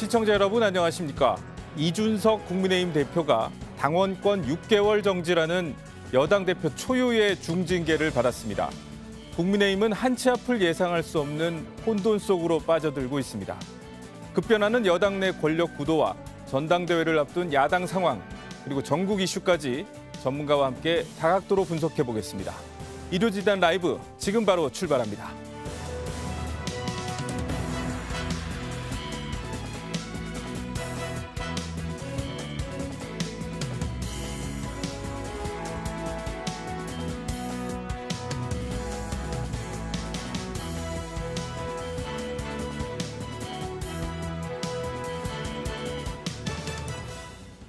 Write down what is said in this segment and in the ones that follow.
시청자 여러분 안녕하십니까. 이준석 국민의힘 대표가 당원권 6개월 정지라는 여당 대표 초유의 중징계를 받았습니다. 국민의힘은 한치 앞을 예상할 수 없는 혼돈 속으로 빠져들고 있습니다. 급변하는 여당 내 권력 구도와 전당대회를 앞둔 야당 상황, 그리고 전국 이슈까지 전문가와 함께 다각도로 분석해 보겠습니다. 일요지단 라이브 지금 바로 출발합니다.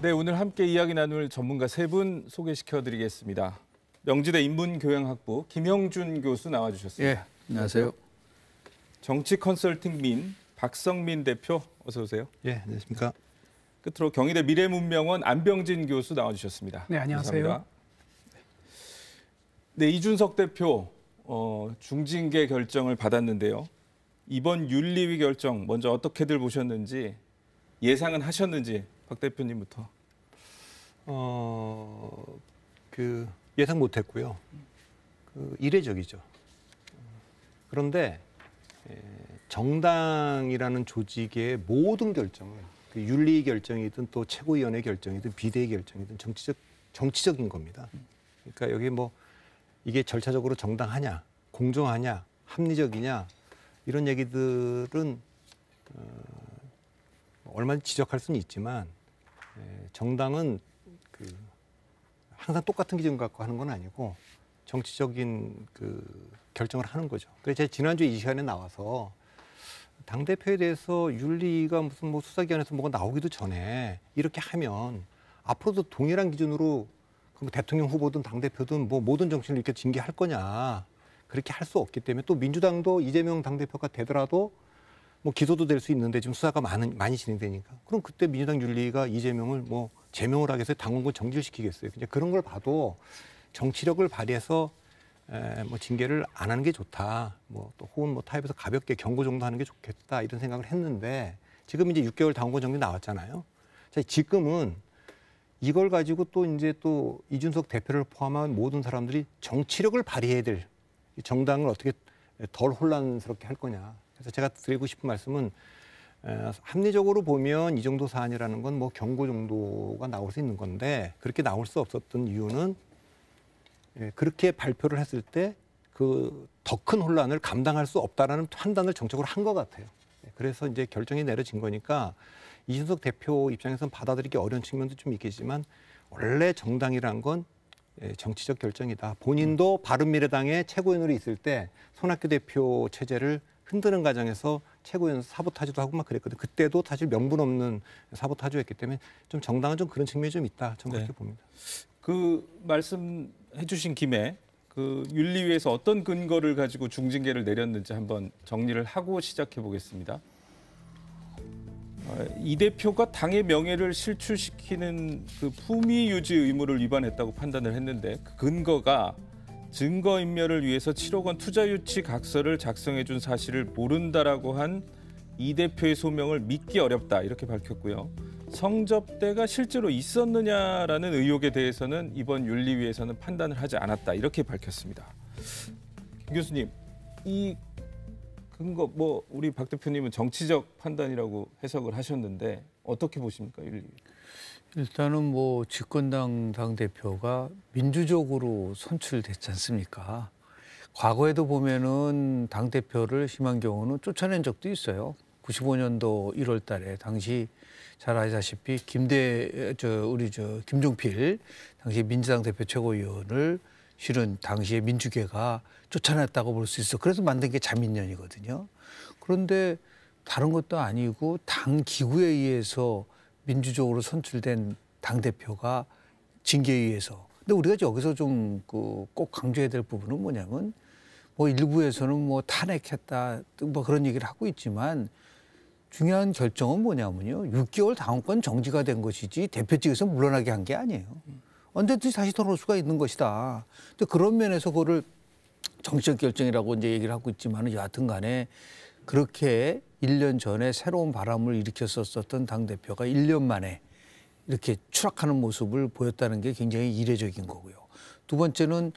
네, 오늘 함께 이야기 나눌 전문가 세 분 소개시켜드리겠습니다. 명지대 인문교양학부 김형준 교수 나와주셨습니다. 예, 안녕하세요. 정치 컨설팅민 박성민 대표 어서 오세요. 예, 안녕하십니까. 끝으로 경희대 미래문명원 안병진 교수 나와주셨습니다. 네, 안녕하세요. 감사합니다. 네, 이준석 대표 중징계 결정을 받았는데요. 이번 윤리위 결정 먼저 어떻게들 보셨는지, 예상은 하셨는지 박 대표님부터. 예상 못했고요. 이례적이죠. 그런데 정당이라는 조직의 모든 결정을 윤리 결정이든 또 최고위원회 결정이든 비대위 결정이든 정치적인 겁니다. 그러니까 여기 뭐 이게 절차적으로 정당하냐, 공정하냐, 합리적이냐 이런 얘기들은 얼마든지 지적할 수는 있지만 정당은 항상 똑같은 기준 갖고 하는 건 아니고 정치적인 결정을 하는 거죠. 그래서 제가 지난주 이 시간에 나와서 당대표에 대해서 윤리가 무슨 뭐 수사기관에서 뭐가 나오기도 전에 이렇게 하면 앞으로도 동일한 기준으로 대통령 후보든 당대표든 뭐 모든 정치인을 이렇게 징계할 거냐. 그렇게 할 수 없기 때문에 또 민주당도 이재명 당대표가 되더라도 뭐 기소도 될 수 있는데 지금 수사가 많이 진행되니까. 그럼 그때 민주당 윤리가 이재명을 뭐 제명을 하게 해서 당원권 정지를 시키겠어요. 이제 그런 걸 봐도 정치력을 발휘해서 뭐 징계를 안 하는 게 좋다. 뭐 또 혹은 뭐 타협해서 가볍게 경고 정도 하는 게 좋겠다 이런 생각을 했는데 지금 이제 6개월 당원권 정지 나왔잖아요. 자, 지금은 이걸 가지고 또 이준석 대표를 포함한 모든 사람들이 정치력을 발휘해야 될 정당을 어떻게 덜 혼란스럽게 할 거냐. 그래서 제가 드리고 싶은 말씀은 합리적으로 보면 이 정도 사안이라는 건 뭐 경고 정도가 나올 수 있는 건데 그렇게 나올 수 없었던 이유는 그렇게 발표를 했을 때 그 더 큰 혼란을 감당할 수 없다라는 판단을 정책으로 한 것 같아요. 그래서 이제 결정이 내려진 거니까 이준석 대표 입장에서는 받아들이기 어려운 측면도 좀 있겠지만 원래 정당이란 건 정치적 결정이다. 본인도 바른미래당의 최고위원으로 있을 때 손학규 대표 체제를 흔드는 과정에서 최고위원 사보타주도 하고 막 그랬거든요. 그때도 사실 명분 없는 사보타주였기 때문에 좀 정당은 좀 그런 측면이 좀 있다. 저는 그렇게 봅니다. 그 말씀해 주신 김에 윤리위에서 어떤 근거를 가지고 중징계를 내렸는지 한번 정리를 하고 시작해 보겠습니다. 이 대표가 당의 명예를 실추시키는 그 품위 유지 의무를 위반했다고 판단을 했는데 그 근거가 증거인멸을 위해서 7억 원 투자유치 각서를 작성해 준 사실을 모른다라고 한 이 대표의 소명을 믿기 어렵다 이렇게 밝혔고요. 성접대가 실제로 있었느냐라는 의혹에 대해서는 이번 윤리위에서는 판단을 하지 않았다 이렇게 밝혔습니다. 김 교수님, 이 근거 우리 박 대표님은 정치적 판단이라고 해석을 하셨는데 어떻게 보십니까, 윤리위? 일단은 뭐 집권당 당대표가 민주적으로 선출됐지 않습니까? 과거에도 보면은 당대표를 심한 경우는 쫓아낸 적도 있어요. 95년도 1월 달에 당시 잘 아시다시피 김종필 당시 민주당 대표 최고위원을 실은 당시에 민주계가 쫓아냈다고 볼 수 있어. 그래서 만든 게 자민련이거든요. 그런데 다른 것도 아니고 당 기구에 의해서 민주적으로 선출된 당대표가 징계에 의해서. 근데 우리가 여기서 좀 꼭 강조해야 될 부분은 뭐냐면 뭐 일부에서는 뭐 탄핵했다 뭐 그런 얘기를 하고 있지만 중요한 결정은 뭐냐면요. 6개월 당원권 정지가 된 것이지 대표직에서 물러나게 한 게 아니에요. 언제든지 다시 돌아올 수가 있는 것이다. 근데 그런 면에서 그거를 정치적 결정이라고 이제 얘기를 하고 있지만 여하튼 간에 그렇게 1년 전에 새로운 바람을 일으켰었던 당대표가 1년 만에 이렇게 추락하는 모습을 보였다는 게 굉장히 이례적인 거고요. 두 번째는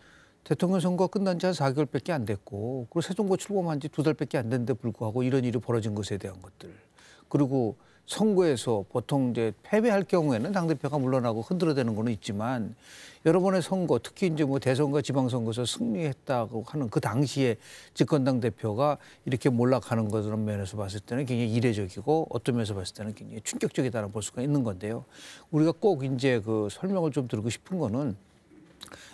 대통령 선거 끝난 지 한 4개월밖에 안 됐고 그리고 새 정부 출범한 지 2달밖에 안 됐는데 불구하고 이런 일이 벌어진 것에 대한 것들. 그리고 선거에서 보통 이제 패배할 경우에는 당대표가 물러나고 흔들어대는 거는 있지만 여러 번의 선거, 특히 이제 뭐 대선과 지방선거에서 승리했다고 하는 그 당시에 집권당 대표가 이렇게 몰락하는 그런 면에서 봤을 때는 굉장히 이례적이고 어떤 면에서 봤을 때는 굉장히 충격적이다라고 볼 수가 있는 건데요. 우리가 꼭 이제 그 설명을 좀 드리고 싶은 거는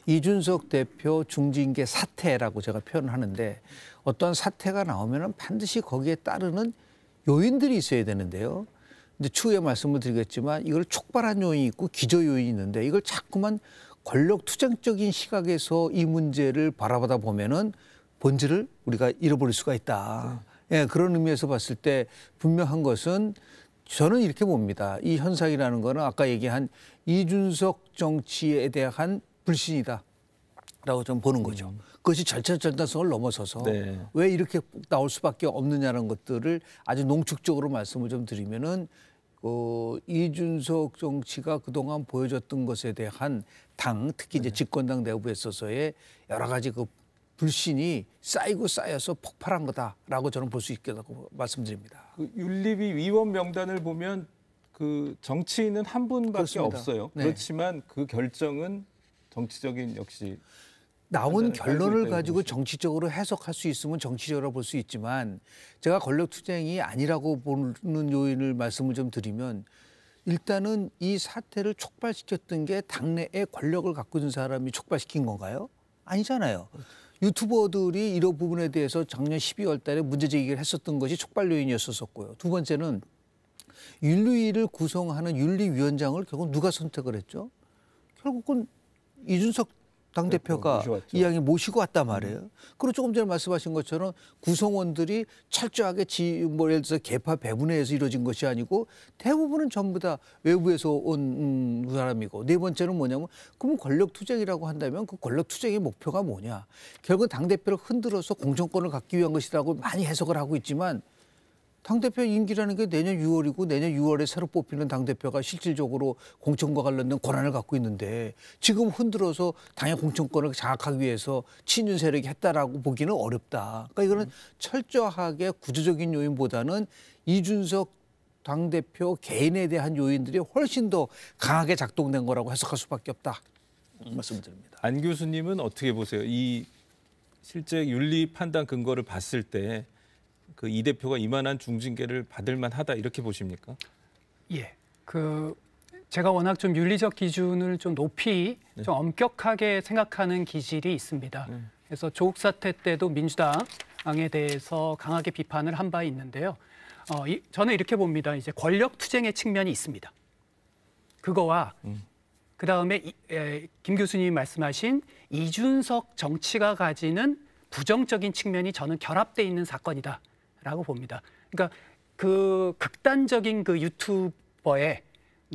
이준석 대표 중징계 사태라고 제가 표현하는데 어떤 사태가 나오면은 반드시 거기에 따르는 요인들이 있어야 되는데요. 이제 추후에 말씀을 드리겠지만 이걸 촉발한 요인이 있고 기저 요인이 있는데 이걸 자꾸만 권력 투쟁적인 시각에서 이 문제를 바라보다 보면은 본질을 우리가 잃어버릴 수가 있다. 예, 그런 의미에서 봤을 때 분명한 것은 저는 이렇게 봅니다. 이 현상이라는 거는 아까 얘기한 이준석 정치에 대한 불신이다. 라고 좀 보는 거죠. 그것이 절차절단성을 넘어서서 네. 왜 이렇게 나올 수밖에 없느냐는 것들을 아주 농축적으로 말씀을 좀 드리면은 이준석 정치가 그동안 보여줬던 것에 대한 당, 특히 이제 집권당 내부에 있어서의 여러 가지 그 불신이 쌓이고 쌓여서 폭발한 거다라고 저는 볼 수 있겠다고 말씀드립니다. 그 윤리위 위원 명단을 보면 그 정치인은 한 분밖에 그렇습니다. 없어요. 네. 그렇지만 그 결정은 정치적인 역시 나온 결론을 있다고 가지고 보시죠. 정치적으로 해석할 수 있으면 정치적으로 볼 수 있지만 제가 권력투쟁이 아니라고 보는 요인을 말씀을 좀 드리면 일단은 이 사태를 촉발시켰던 게 당내에 권력을 갖고 있는 사람이 촉발시킨 건가요? 아니잖아요. 유튜버들이 이런 부분에 대해서 작년 12월 달에 문제 제기를 했었던 것이 촉발 요인이었었고요. 두 번째는 윤리위를 구성하는 윤리위원장을 결국 누가 선택을 했죠? 결국은 이준석 당대표가 모셔왔죠. 이야기 모시고 왔단 말이에요. 그리고 조금 전에 말씀하신 것처럼 구성원들이 철저하게 뭐 예를 들어서 개파 배분회에서 이루어진 것이 아니고 대부분은 전부 다 외부에서 온 사람이고 네 번째는 뭐냐면 그럼 권력투쟁이라고 한다면 그 권력투쟁의 목표가 뭐냐. 결국 당대표를 흔들어서 공천권을 갖기 위한 것이라고 많이 해석을 하고 있지만 당대표 임기라는 게 내년 6월이고 내년 6월에 새로 뽑히는 당대표가 실질적으로 공천과 관련된 권한을 갖고 있는데 지금 흔들어서 당의 공천권을 장악하기 위해서 친윤 세력이 했다라고 보기는 어렵다. 그러니까 이거는 철저하게 구조적인 요인보다는 이준석 당대표 개인에 대한 요인들이 훨씬 더 강하게 작동된 거라고 해석할 수밖에 없다. 말씀드립니다. 안 교수님은 어떻게 보세요? 이 실제 윤리 판단 근거를 봤을 때 그 이 대표가 이만한 중징계를 받을 만하다 이렇게 보십니까? 예, 제가 워낙 좀 윤리적 기준을 좀 높이 좀 엄격하게 생각하는 기질이 있습니다. 그래서 조국 사태 때도 민주당에 대해서 강하게 비판을 한 바 있는데요. 저는 이렇게 봅니다. 이제 권력 투쟁의 측면이 있습니다. 그거와 그 다음에 김 교수님이 말씀하신 이준석 정치가 가지는 부정적인 측면이 저는 결합돼 있는 사건이다라고 봅니다. 그러니까 그 극단적인 그 유튜버에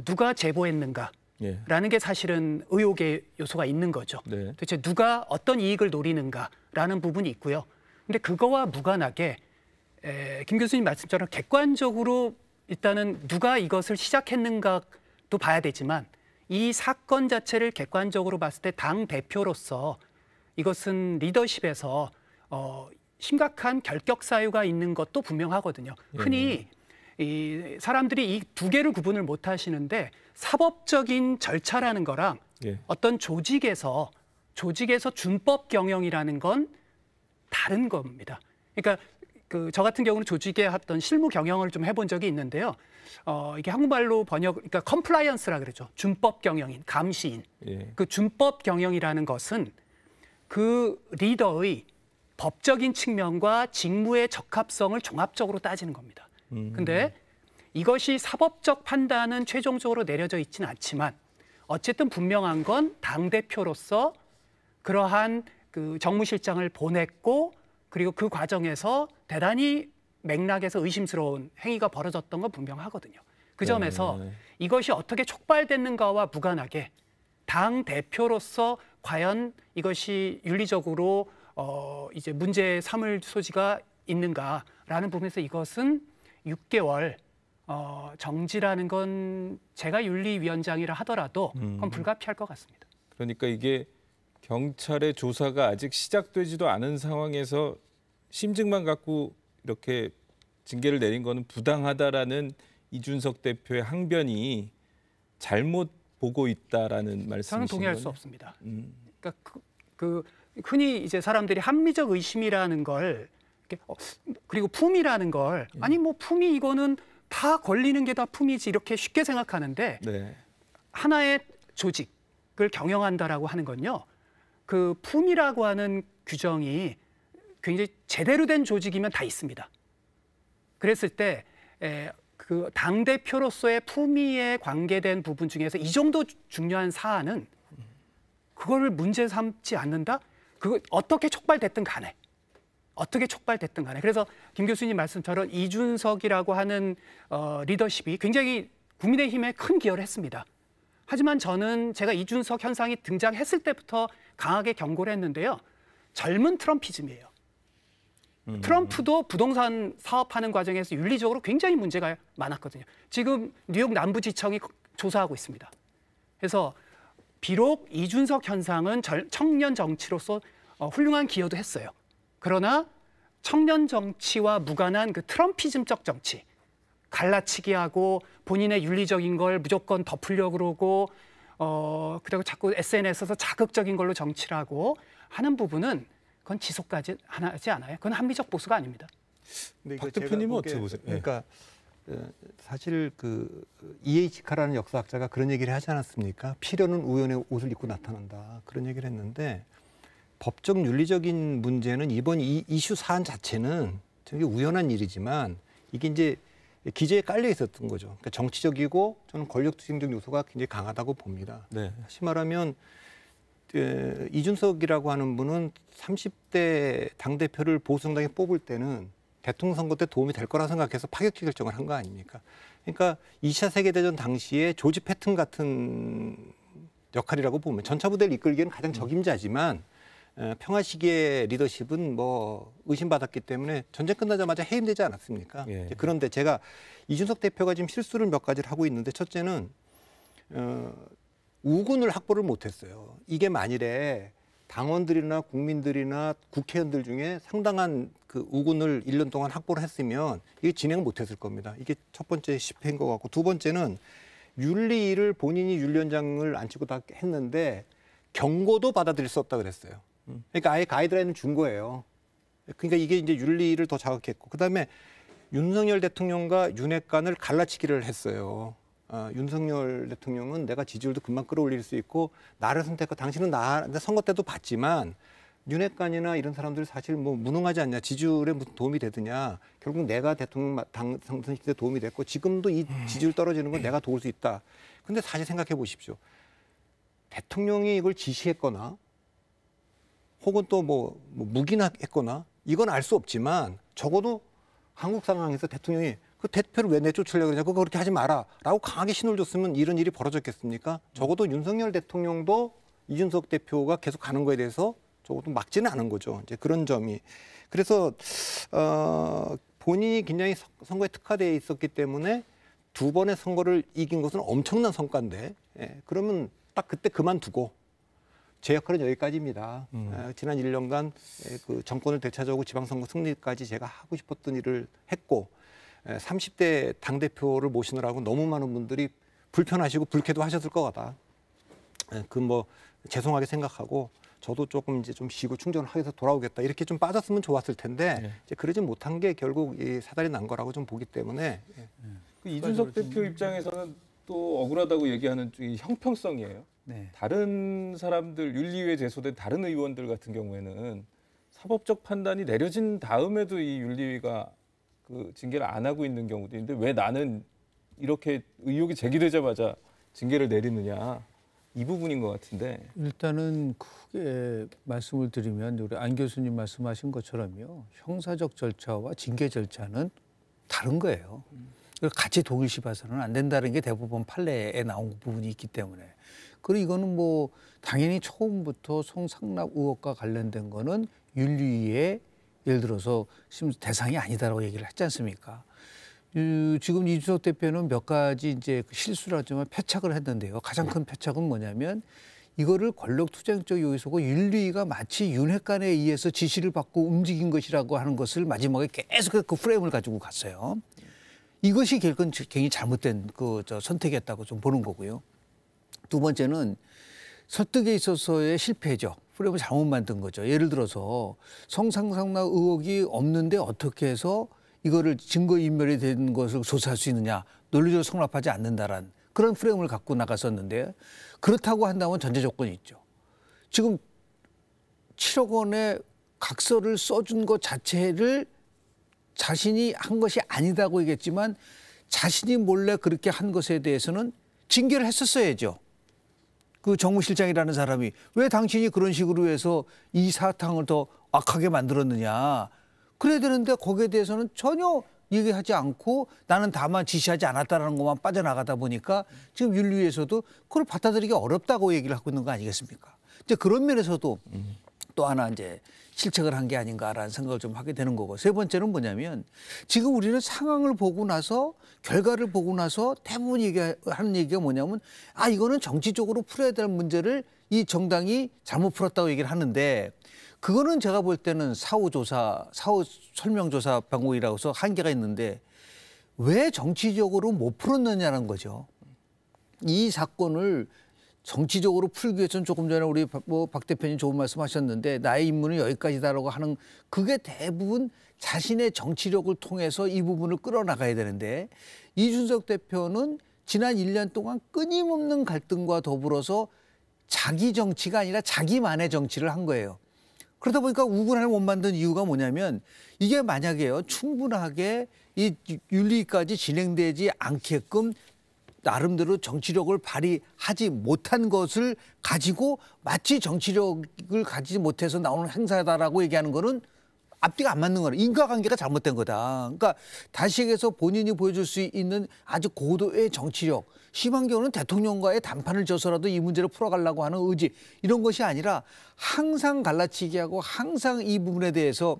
누가 제보했는가라는 예. 게 사실은 의혹의 요소가 있는 거죠. 네. 도대체 누가 어떤 이익을 노리는가라는 부분이 있고요. 근데 그거와 무관하게 김 교수님 말씀처럼 객관적으로 일단은 누가 이것을 시작했는가도 봐야 되지만 이 사건 자체를 객관적으로 봤을 때 당 대표로서 이것은 리더십에서 심각한 결격 사유가 있는 것도 분명하거든요. 흔히 이 사람들이 이 두 개를 구분을 못 하시는데 사법적인 절차라는 거랑 예. 어떤 조직에서 준법 경영이라는 건 다른 겁니다. 그러니까 저 같은 경우는 조직의 어떤 실무 경영을 좀 해본 적이 있는데요. 이게 한국말로 그러니까 컴플라이언스라 그러죠. 준법 경영인, 감시인. 예. 그 준법 경영이라는 것은 그 리더의 법적인 측면과 직무의 적합성을 종합적으로 따지는 겁니다. 근데 이것이 사법적 판단은 최종적으로 내려져 있지는 않지만 어쨌든 분명한 건 당대표로서 그러한 그 정무실장을 보냈고 그리고 그 과정에서 대단히 맥락에서 의심스러운 행위가 벌어졌던 건 분명하거든요. 그 점에서 이것이 어떻게 촉발됐는가와 무관하게 당 대표로서 과연 이것이 윤리적으로 이제 문제 삼을 소지가 있는가라는 부분에서 이것은 6개월 정지라는 건 제가 윤리위원장이라 하더라도 그건 불가피할 것 같습니다. 그러니까 이게 경찰의 조사가 아직 시작되지도 않은 상황에서 심증만 갖고 이렇게 징계를 내린 거는 부당하다라는 이준석 대표의 항변이 잘못 보고 있다라는 말씀이신 저는 동의할 거네요? 수 없습니다. 그러니까 그 흔히 이제 사람들이 합리적 의심이라는 걸 그리고 품이라는 걸 아니 뭐 품이 이거는 다 걸리는 게 다 품이지 이렇게 쉽게 생각하는데 네. 하나의 조직을 경영한다라고 하는 건요. 그 품이라고 하는 규정이 굉장히 제대로 된 조직이면 다 있습니다. 그랬을 때 그 당대표로서의 품위에 관계된 부분 중에서 이 정도 중요한 사안은 그거를 문제 삼지 않는다? 그거 어떻게 촉발됐든 간에. 그래서 김 교수님 말씀처럼 이준석이라고 하는 리더십이 굉장히 국민의힘에 큰 기여를 했습니다. 하지만 저는 제가 이준석 현상이 등장했을 때부터 강하게 경고를 했는데요. 젊은 트럼피즘이에요. 트럼프도 부동산 사업하는 과정에서 윤리적으로 굉장히 문제가 많았거든요. 지금 뉴욕 남부지청이 조사하고 있습니다. 그래서 비록 이준석 현상은 청년 정치로서 훌륭한 기여도 했어요. 그러나 청년 정치와 무관한 그 트럼피즘적 정치, 갈라치기 하고 본인의 윤리적인 걸 무조건 덮으려고 그러고 그리고 자꾸 SNS에서 자극적인 걸로 정치를 하고 하는 부분은 그건 지속까지 하지 않아요. 그건 합리적 보수가 아닙니다. 근데 박 이거 대표님은 제가 어떻게 보세요? 그러니까 사실 그 E.H. 카라는 역사학자가 그런 얘기를 하지 않았습니까? 필요는 우연의 옷을 입고 나타난다. 그런 얘기를 했는데 법적 윤리적인 문제는 이번 이 이슈 사안 자체는 되게 우연한 일이지만 이게 이제 기저에 깔려 있었던 거죠. 그러니까 정치적이고 저는 권력투쟁적 요소가 굉장히 강하다고 봅니다. 네. 다시 말하면 이준석이라고 하는 분은 30대 당대표를 보수정당에 뽑을 때는 대통령 선거 때 도움이 될 거라 생각해서 파격적 결정을 한 거 아닙니까? 그러니까 2차 세계대전 당시에 조지 패튼 같은 역할이라고 보면 전차부대를 이끌기에는 가장 적임자지만 평화 시기의 리더십은 뭐 의심받았기 때문에 전쟁 끝나자마자 해임되지 않았습니까? 예. 그런데 제가 이준석 대표가 지금 실수를 몇 가지를 하고 있는데 첫째는 우군을 확보를 못했어요. 이게 만일에 당원들이나 국민들이나 국회의원들 중에 상당한 그 우군을 1년 동안 확보를 했으면 이게 진행을 못했을 겁니다. 이게 첫 번째 실패인 것 같고 두 번째는 윤리를 본인이 윤리위원장을 안 치고 다 했는데 경고도 받아들일 수 없다 그랬어요. 그러니까 아예 가이드라인을 준 거예요. 그러니까 이게 이제 윤리를 더 자극했고 그다음에 윤석열 대통령과 윤핵관을 갈라치기를 했어요. 윤석열 대통령은 내가 지지율도 금방 끌어올릴 수 있고 나를 선택하고 당신은 나 선거 때도 봤지만 윤핵관이나 이런 사람들 사실 뭐 무능하지 않냐 지지율에 무슨 도움이 되느냐 결국 내가 대통령 당선시킬 때 도움이 됐고 지금도 이 지지율 떨어지는 건 내가 도울 수 있다. 근데 사실 생각해 보십시오. 대통령이 이걸 지시했거나 혹은 또 뭐 묵인했거나 이건 알 수 없지만 적어도 한국 상황에서 대통령이 그 대표를 왜 내쫓으려고 그러냐, 그거 그렇게 하지 마라 라고 강하게 신호를 줬으면 이런 일이 벌어졌겠습니까? 적어도 윤석열 대통령도 이준석 대표가 계속 가는 거에 대해서 적어도 막지는 않은 거죠. 이제 그런 점이. 그래서 본인이 굉장히 선거에 특화되어 있었기 때문에 두 번의 선거를 이긴 것은 엄청난 성과인데 그러면 딱 그때 그만두고 제 역할은 여기까지입니다. 지난 1년간 그 정권을 되찾아오고 지방선거 승리까지 제가 하고 싶었던 일을 했고 30대 당대표를 모시느라고 너무 많은 분들이 불편하시고 불쾌도 하셨을 것 같다. 그 뭐 죄송하게 생각하고 저도 조금 이제 좀 쉬고 충전을 하면서 돌아오겠다. 이렇게 좀 빠졌으면 좋았을 텐데 이제 그러지 못한 게 결국 이 사달이 난 거라고 좀 보기 때문에 그 이준석 대표 입장에서는 또 억울하다고 얘기하는 이 형평성이에요. 네. 다른 사람들 윤리위에 제소된 다른 의원들 같은 경우에는 사법적 판단이 내려진 다음에도 이 윤리위가 그 징계를 안 하고 있는 경우도 있는데 왜 나는 이렇게 의혹이 제기되자마자 징계를 내리느냐 이 부분인 것 같은데. 일단은 크게 말씀을 드리면 우리 안 교수님 말씀하신 것처럼요. 형사적 절차와 징계 절차는 다른 거예요. 같이 동일시 봐서는 안 된다는 게 대부분 판례에 나온 부분이 있기 때문에. 그리고 이거는 뭐 당연히 처음부터 성상납 의혹과 관련된 거는 윤리위의 예를 들어서 대상이 아니다라고 얘기를 했지 않습니까? 지금 이준석 대표는 몇 가지 이제 실수를 하지만 패착을 했는데요. 가장 큰 패착은 뭐냐면 이거를 권력투쟁적 요소고 윤리위가 마치 윤핵관에 의해서 지시를 받고 움직인 것이라고 하는 것을 마지막에 계속 그 프레임을 가지고 갔어요. 이것이 결국은 굉장히 잘못된 선택이었다고 좀 보는 거고요. 두 번째는 설득에 있어서의 실패죠. 프레임을 잘못 만든 거죠. 예를 들어서 성상상나 의혹이 없는데 어떻게 해서 이거를 증거인멸이 된 것을 조사할 수 있느냐. 논리적으로 성립하지 않는다라는 그런 프레임을 갖고 나갔었는데 그렇다고 한다면 전제 조건이 있죠. 지금 7억 원의 각서를 써준 것 자체를 자신이 한 것이 아니다고 얘기했지만 자신이 몰래 그렇게 한 것에 대해서는 징계를 했었어야죠. 그 정무실장이라는 사람이 왜 당신이 그런 식으로 해서 이 사탕을 더 악하게 만들었느냐. 그래야 되는데 거기에 대해서는 전혀 얘기하지 않고 나는 다만 지시하지 않았다는 것만 빠져나가다 보니까 지금 윤리위에서도 그걸 받아들이기 어렵다고 얘기를 하고 있는 거 아니겠습니까? 이제 그런 면에서도 또 하나 이제 실책을 한 게 아닌가라는 생각을 좀 하게 되는 거고 세 번째는 뭐냐면 지금 우리는 상황을 보고 나서 결과를 보고 나서 대부분 하는 얘기가 뭐냐면 이거는 정치적으로 풀어야 될 문제를 이 정당이 잘못 풀었다고 얘기를 하는데 그거는 제가 볼 때는 사후 설명조사 방법이라고 해서 한계가 있는데 왜 정치적으로 못 풀었느냐는 거죠. 이 사건을 정치적으로 풀기 위해서는 조금 전에 우리 박 대표님 좋은 말씀하셨는데 나의 임무는 여기까지다라고 하는 그게 대부분 자신의 정치력을 통해서 이 부분을 끌어나가야 되는데 이준석 대표는 지난 1년 동안 끊임없는 갈등과 더불어서 자기 정치가 아니라 자기만의 정치를 한 거예요. 그러다 보니까 우군을 못 만든 이유가 뭐냐면 이게 만약에요 충분하게 이 윤리까지 진행되지 않게끔 나름대로 정치력을 발휘하지 못한 것을 가지고 마치 정치력을 가지지 못해서 나오는 행사다라고 얘기하는 거는 앞뒤가 안 맞는 거라. 인과관계가 잘못된 거다. 그러니까 다시 얘기해서 본인이 보여줄 수 있는 아주 고도의 정치력, 심한 경우는 대통령과의 담판을 져서라도 이 문제를 풀어가려고 하는 의지 이런 것이 아니라 항상 갈라치기하고 항상 이 부분에 대해서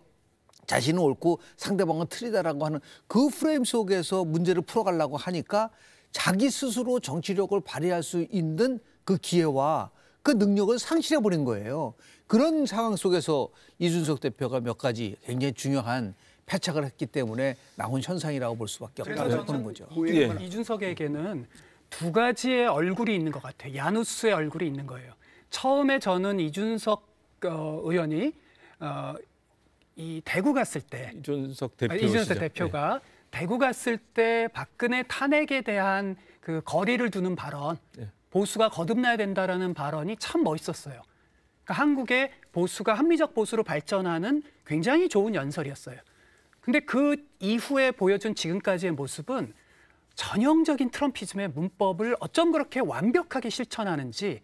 자신은 옳고 상대방은 틀리다라고 하는 그 프레임 속에서 문제를 풀어가려고 하니까 자기 스스로 정치력을 발휘할 수 있는 그 기회와 그 능력을 상실해버린 거예요. 그런 상황 속에서 이준석 대표가 몇 가지 굉장히 중요한 패착을 했기 때문에 나온 현상이라고 볼 수밖에 없다고 보는 거죠. 예. 이준석에게는 두 가지의 얼굴이 있는 것 같아요. 야누스의 얼굴이 있는 거예요. 처음에 저는 이준석 의원이 이 대구 갔을 때 이준석 대표가 대구 갔을 때 박근혜 탄핵에 대한 그 거리를 두는 발언, 보수가 거듭나야 된다라는 발언이 참 멋있었어요. 그러니까 한국의 보수가 합리적 보수로 발전하는 굉장히 좋은 연설이었어요. 근데 그 이후에 보여준 지금까지의 모습은 전형적인 트럼피즘의 문법을 어쩜 그렇게 완벽하게 실천하는지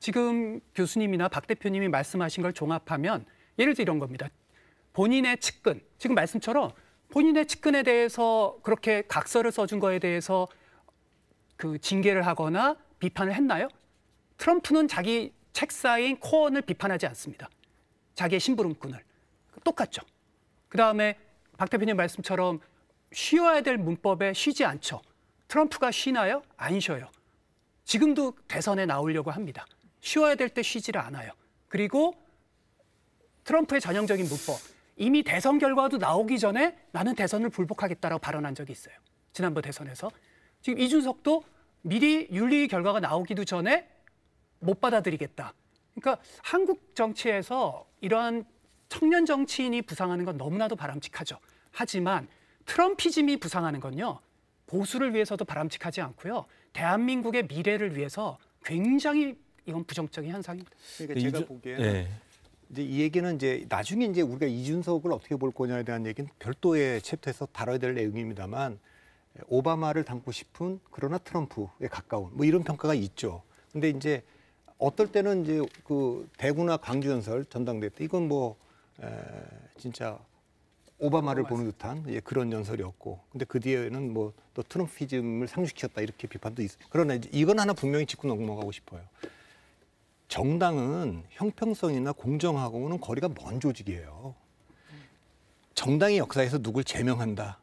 지금 교수님이나 박 대표님이 말씀하신 걸 종합하면 예를 들어 이런 겁니다. 본인의 측근, 지금 말씀처럼 본인의 측근에 대해서 그렇게 각서를 써준 거에 대해서 그 징계를 하거나 비판을 했나요? 트럼프는 자기 책사인 코언을 비판하지 않습니다. 자기의 심부름꾼을. 똑같죠. 그다음에 박 대표님 말씀처럼 쉬어야 될 문법에 쉬지 않죠. 트럼프가 쉬나요? 안 쉬어요. 지금도 대선에 나오려고 합니다. 쉬어야 될 때 쉬지를 않아요. 그리고 트럼프의 전형적인 문법. 이미 대선 결과도 나오기 전에 나는 대선을 불복하겠다라고 발언한 적이 있어요. 지난번 대선에서. 지금 이준석도 미리 윤리 결과가 나오기도 전에 못 받아들이겠다. 그러니까 한국 정치에서 이러한 청년 정치인이 부상하는 건 너무나도 바람직하죠. 하지만 트럼피즘이 부상하는 건요. 보수를 위해서도 바람직하지 않고요. 대한민국의 미래를 위해서 굉장히 이건 부정적인 현상입니다. 그러니까 제가 보기에는 이제 이 얘기는 이제 나중에 이제 우리가 이준석을 어떻게 볼 거냐에 대한 얘기는 별도의 챕터에서 다뤄야 될 내용입니다만 오바마를 닮고 싶은 그러나 트럼프에 가까운 뭐 이런 평가가 있죠. 근데 이제 어떨 때는 이제 그 대구나 광주 연설 전당대회 때 이건 뭐 진짜 오바마를 보는 듯한 그런 연설이었고, 근데 그 뒤에는 뭐 또 트럼피즘을 상륙시켰다 이렇게 비판도 있어요. 그러나 이제 이건 하나 분명히 짚고 넘어가고 싶어요. 정당은 형평성이나 공정하고는 거리가 먼 조직이에요. 정당의 역사에서 누굴 제명한다,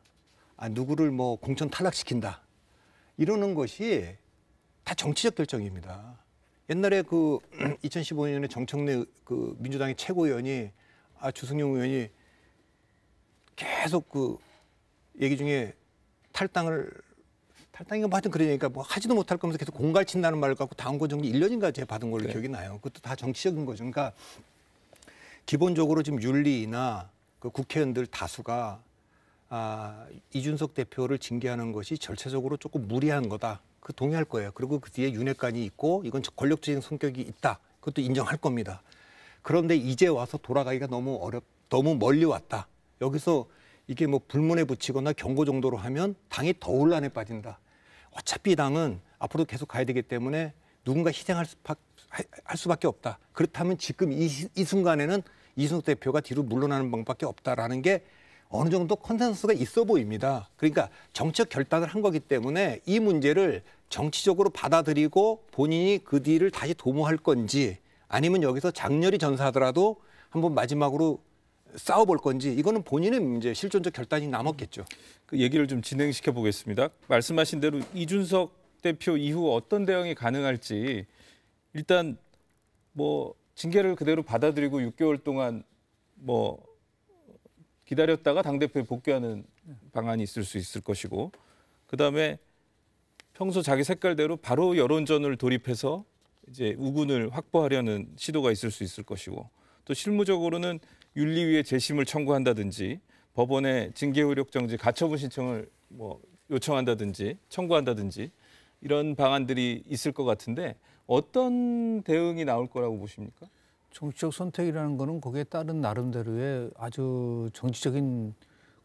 누구를 뭐 공천 탈락시킨다 이러는 것이 다 정치적 결정입니다. 옛날에 그 2015년에 정청래 그 민주당의 최고위원이 주승용 의원이 계속 그 얘기 중에 탈당인가 뭐 하여튼 그러니까 뭐 하지도 못할 거면서 계속 공갈친다는 말을 갖고 당원권 정지 1년인가 제가 받은 걸로 기억이 나요. 그것도 다 정치적인 거죠. 그러니까 기본적으로 지금 윤리나 그 국회의원들 다수가 이준석 대표를 징계하는 것이 절차적으로 조금 무리한 거다. 그 동의할 거예요. 그리고 그 뒤에 윤회관이 있고 이건 권력적인 성격이 있다. 그것도 인정할 겁니다. 그런데 이제 와서 돌아가기가 너무 멀리 왔다. 여기서 이게 뭐 불문에 붙이거나 경고 정도로 하면 당이 더 혼란에 빠진다. 어차피 당은 앞으로 계속 가야 되기 때문에 누군가 희생할 수밖에 없다. 그렇다면 지금 이 순간에는 이준석 대표가 뒤로 물러나는 방법밖에 없다라는 게 어느 정도 컨센서스가 있어 보입니다. 그러니까 정치적 결단을 한 거기 때문에 이 문제를 정치적으로 받아들이고 본인이 그 뒤를 다시 도모할 건지 아니면 여기서 장렬히 전사하더라도 한번 마지막으로 싸워볼 건지 이거는 본인의 문제, 실존적 결단이 남았겠죠. 그 얘기를 좀 진행시켜 보겠습니다. 말씀하신 대로 이준석 대표 이후 어떤 대응이 가능할지 일단 뭐 징계를 그대로 받아들이고 6개월 동안 뭐 기다렸다가 당대표에 복귀하는 방안이 있을 수 있을 것이고 그다음에 평소 자기 색깔대로 바로 여론전을 돌입해서 이제 우군을 확보하려는 시도가 있을 수 있을 것이고 또 실무적으로는 윤리위에 재심을 청구한다든지 법원에 징계 효력 정지 가처분 신청을 뭐 요청한다든지 청구한다든지 이런 방안들이 있을 것 같은데 어떤 대응이 나올 거라고 보십니까? 정치적 선택이라는 거는 거기에 따른 나름대로의 아주 정치적인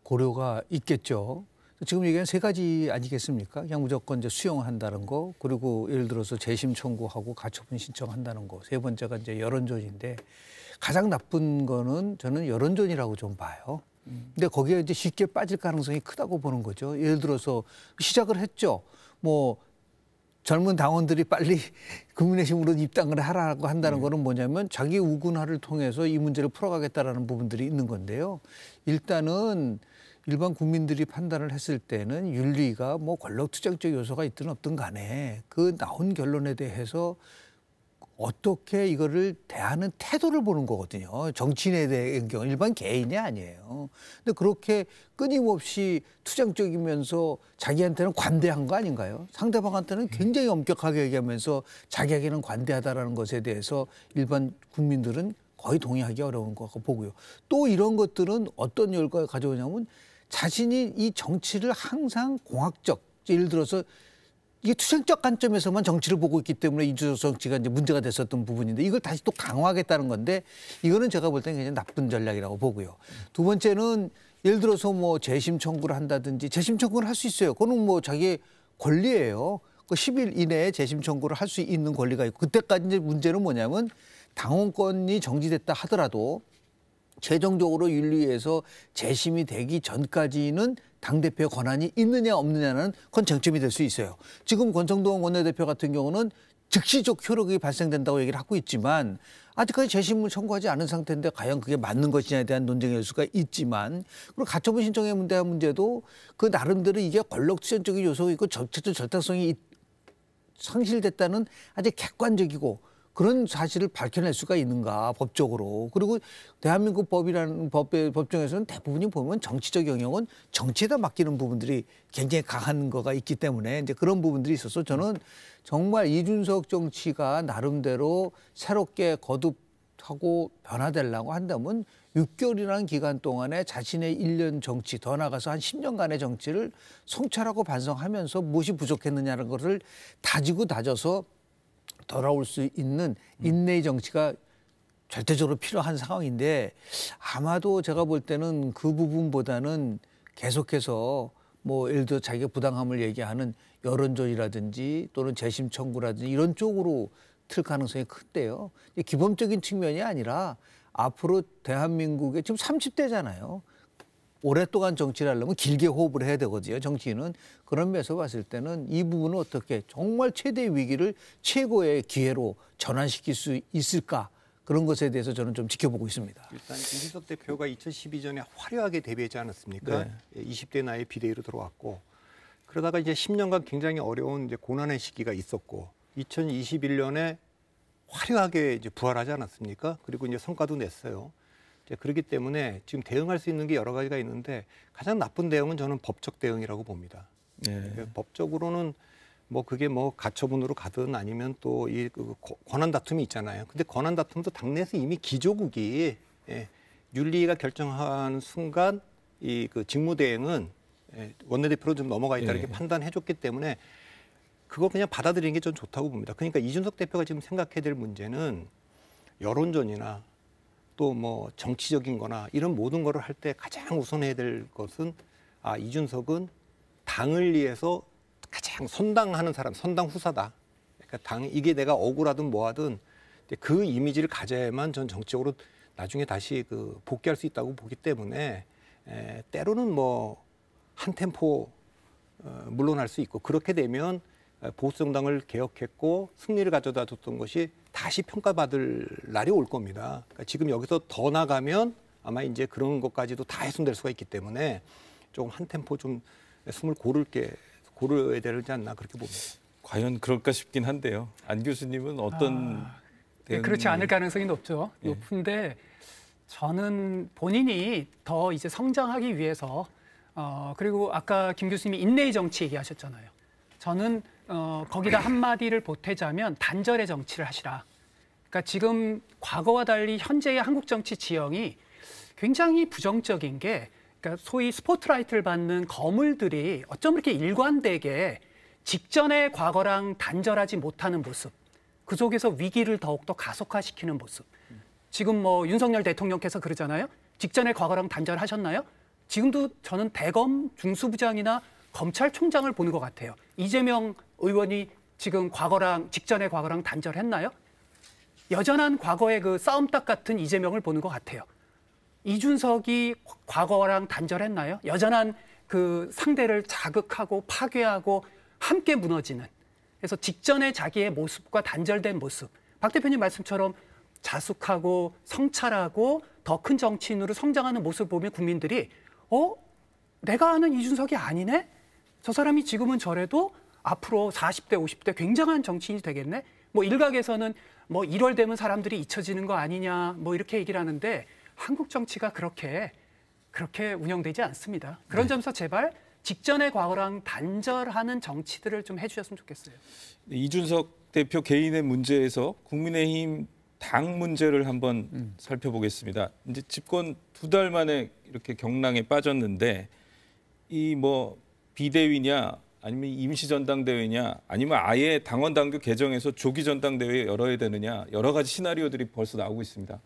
고려가 있겠죠. 지금 얘기한 세 가지 아니겠습니까? 그냥 무조건 이제 수용한다는 거, 그리고 예를 들어서 재심 청구하고 가처분 신청한다는 거. 세 번째가 이제 여론전인데 가장 나쁜 거는 저는 여론전이라고 좀 봐요. 근데 거기에 이제 쉽게 빠질 가능성이 크다고 보는 거죠. 예를 들어서 시작을 했죠. 뭐 젊은 당원들이 빨리 국민의힘으로 입당을 하라고 한다는 거는 뭐냐면 자기 우군화를 통해서 이 문제를 풀어가겠다라는 부분들이 있는 건데요. 일단은 일반 국민들이 판단을 했을 때는 윤리가 뭐 권력투쟁적 요소가 있든 없든 간에 그 나온 결론에 대해서 어떻게 이거를 대하는 태도를 보는 거거든요. 정치인에 대한 경우 일반 개인이 아니에요. 근데 그렇게 끊임없이 투쟁적이면서 자기한테는 관대한 거 아닌가요? 상대방한테는 굉장히 엄격하게 얘기하면서 자기에게는 관대하다라는 것에 대해서 일반 국민들은 거의 동의하기 어려운 것 같고 보고요. 또 이런 것들은 어떤 결과를 가져오냐면 자신이 이 정치를 항상 공학적, 예를 들어서 이게 투쟁적 관점에서만 정치를 보고 있기 때문에 이준석 정치가 이제 문제가 됐었던 부분인데 이걸 다시 또 강화하겠다는 건데 이거는 제가 볼 때는 굉장히 나쁜 전략이라고 보고요. 두 번째는 예를 들어서 뭐 재심 청구를 한다든지 재심 청구를 할 수 있어요. 그거는 뭐 자기의 권리예요. 그 10일 이내에 재심 청구를 할 수 있는 권리가 있고 그때까지 이제 문제는 뭐냐면 당원권이 정지됐다 하더라도 최종적으로 윤리위에서 재심이 되기 전까지는 당대표의 권한이 있느냐 없느냐는 그건 쟁점이 될 수 있어요. 지금 권성동 원내대표 같은 경우는 즉시적 효력이 발생된다고 얘기를 하고 있지만 아직까지 재심을 청구하지 않은 상태인데 과연 그게 맞는 것이냐에 대한 논쟁일 수가 있지만 그리고 가처분 신청의 문제도 그 나름대로 이게 권력투쟁적인 요소가 있고 정치적 절탁성이 상실됐다는 아주 객관적이고 그런 사실을 밝혀낼 수가 있는가 법적으로. 그리고 대한민국 법이라는 법정에서는 대부분이 보면 정치적 영역은 정치에다 맡기는 부분들이 굉장히 강한 거가 있기 때문에 이제 그런 부분들이 있어서 저는 정말 이준석 정치가 나름대로 새롭게 거듭하고 변화되려고 한다면 6개월이라는 기간 동안에 자신의 1년 정치 더 나가서 한 10년간의 정치를 성찰하고 반성하면서 무엇이 부족했느냐는 것을 다지고 다져서 돌아올 수 있는 인내의 정치가 절대적으로 필요한 상황인데 아마도 제가 볼 때는 그 부분보다는 계속해서 뭐 예를 들어 자기가 부당함을 얘기하는 여론전이라든지 또는 재심 청구라든지 이런 쪽으로 틀 가능성이 큰데요. 기본적인 측면이 아니라 앞으로 대한민국에 지금 30대잖아요. 오랫동안 정치를 하려면 길게 호흡을 해야 되거든요. 정치인은. 그런 면에서 봤을 때는 이 부분을 어떻게 정말 최대의 위기를 최고의 기회로 전환시킬 수 있을까. 그런 것에 대해서 저는 좀 지켜보고 있습니다. 일단 이준석 대표가 2012년에 화려하게 데뷔하지 않았습니까? 네. 20대 나이에 비대위로 들어왔고 그러다가 이제 10년간 굉장히 어려운 이제 고난의 시기가 있었고 2021년에 화려하게 이제 부활하지 않았습니까? 그리고 이제 성과도 냈어요. 이제 그렇기 때문에 지금 대응할 수 있는 게 여러 가지가 있는데 가장 나쁜 대응은 저는 법적 대응이라고 봅니다. 네. 법적으로는 뭐 그게 뭐 가처분으로 가든 아니면 또 이 권한 다툼이 있잖아요. 근데 권한 다툼도 당내에서 이미 기조국이 윤리가 결정하는 순간 이 그 직무대행은 원내대표로 좀 넘어가 있다 이렇게 판단해줬기 때문에 그거 그냥 받아들이는 게 좀 좋다고 봅니다. 그러니까 이준석 대표가 지금 생각해야 될 문제는 여론전이나 또 뭐 정치적인 거나 이런 모든 거를 할 때 가장 우선해야 될 것은 이준석은 당을 위해서 가장 선당하는 사람, 선당 후사다. 그러니까 이게 내가 억울하든 뭐하든 그 이미지를 가져야만 전 정치적으로 나중에 다시 복귀할 수 있다고 보기 때문에 때로는 뭐 한 템포 물러날 수 있고 그렇게 되면 보수정당을 개혁했고 승리를 가져다 줬던 것이 다시 평가받을 날이 올 겁니다. 그러니까 지금 여기서 더 나가면 아마 이제 그런 것까지도 다 훼손될 수가 있기 때문에 조금 한 템포 좀 숨을 고르야 되지 않나 그렇게 봅니다. 과연 그럴까 싶긴 한데요. 안 교수님은 어떤 그렇지 않을 가능성이 높죠. 예. 높은데 저는 본인이 더 이제 성장하기 위해서 그리고 아까 김 교수님이 인내의 정치 얘기하셨잖아요. 저는 거기다 한마디를 보태자면 단절의 정치를 하시라. 그러니까 지금 과거와 달리 현재의 한국 정치 지형이 굉장히 부정적인 게 그러니까 소위 스포트라이트를 받는 거물들이 어쩜 이렇게 일관되게 직전의 과거랑 단절하지 못하는 모습, 그 속에서 위기를 더욱더 가속화시키는 모습. 지금 뭐 윤석열 대통령께서 그러잖아요. 직전의 과거랑 단절하셨나요? 지금도 저는 대검 중수부장이나 검찰총장을 보는 것 같아요. 이재명 의원이 지금 직전의 과거랑 단절했나요? 여전한 과거의 그 싸움닭 같은 이재명을 보는 것 같아요. 이준석이 과거랑 단절했나요? 여전한 그 상대를 자극하고 파괴하고 함께 무너지는. 그래서 직전의 자기의 모습과 단절된 모습. 박 대표님 말씀처럼 자숙하고 성찰하고 더 큰 정치인으로 성장하는 모습을 보면 국민들이 내가 아는 이준석이 아니네? 저 사람이 지금은 저래도 앞으로 40대, 50대 굉장한 정치인이 되겠네? 뭐 일각에서는 뭐 1월 되면 사람들이 잊혀지는 거 아니냐 뭐 이렇게 얘기를 하는데 한국 정치가 그렇게 운영되지 않습니다. 그런 점에서 제발 직전의 과거랑 단절하는 정치들을 좀 해주셨으면 좋겠어요. 이준석 대표 개인의 문제에서 국민의힘 당 문제를 한번 살펴보겠습니다. 이제 집권 2달 만에 이렇게 경랑에 빠졌는데 이 뭐 비대위냐 아니면 임시전당대회냐 아니면 아예 당원 당규 개정해서 조기 전당대회 열어야 되느냐 여러 가지 시나리오들이 벌써 나오고 있습니다.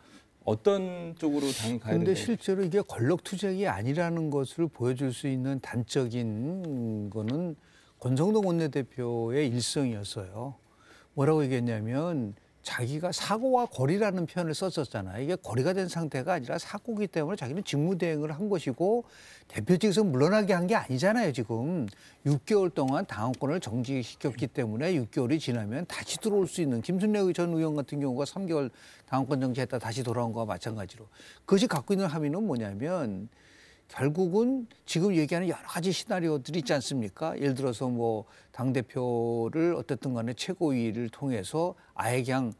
어떤 쪽으로 당 가야 되나요? 그런데 실제로 이게 권력투쟁이 아니라는 것을 보여줄 수 있는 단적인 거는 권성동 원내대표의 일성이었어요. 뭐라고 얘기했냐면 자기가 사고와 거리라는 표현을 썼었잖아요. 이게 거리가 된 상태가 아니라 사고이기 때문에 자기는 직무대행을 한 것이고 대표직에서 물러나게 한 게 아니잖아요. 지금 6개월 동안 당원권을 정지시켰기 때문에 6개월이 지나면 다시 들어올 수 있는 김순례 전 의원 같은 경우가 3개월 당원권 정지했다 다시 돌아온 거와 마찬가지로 그것이 갖고 있는 함의는 뭐냐면 결국은 지금 얘기하는 여러 가지 시나리오들이 있지 않습니까? 예를 들어서 뭐 당대표를 어쨌든 간에 최고위를 통해서 아예 그냥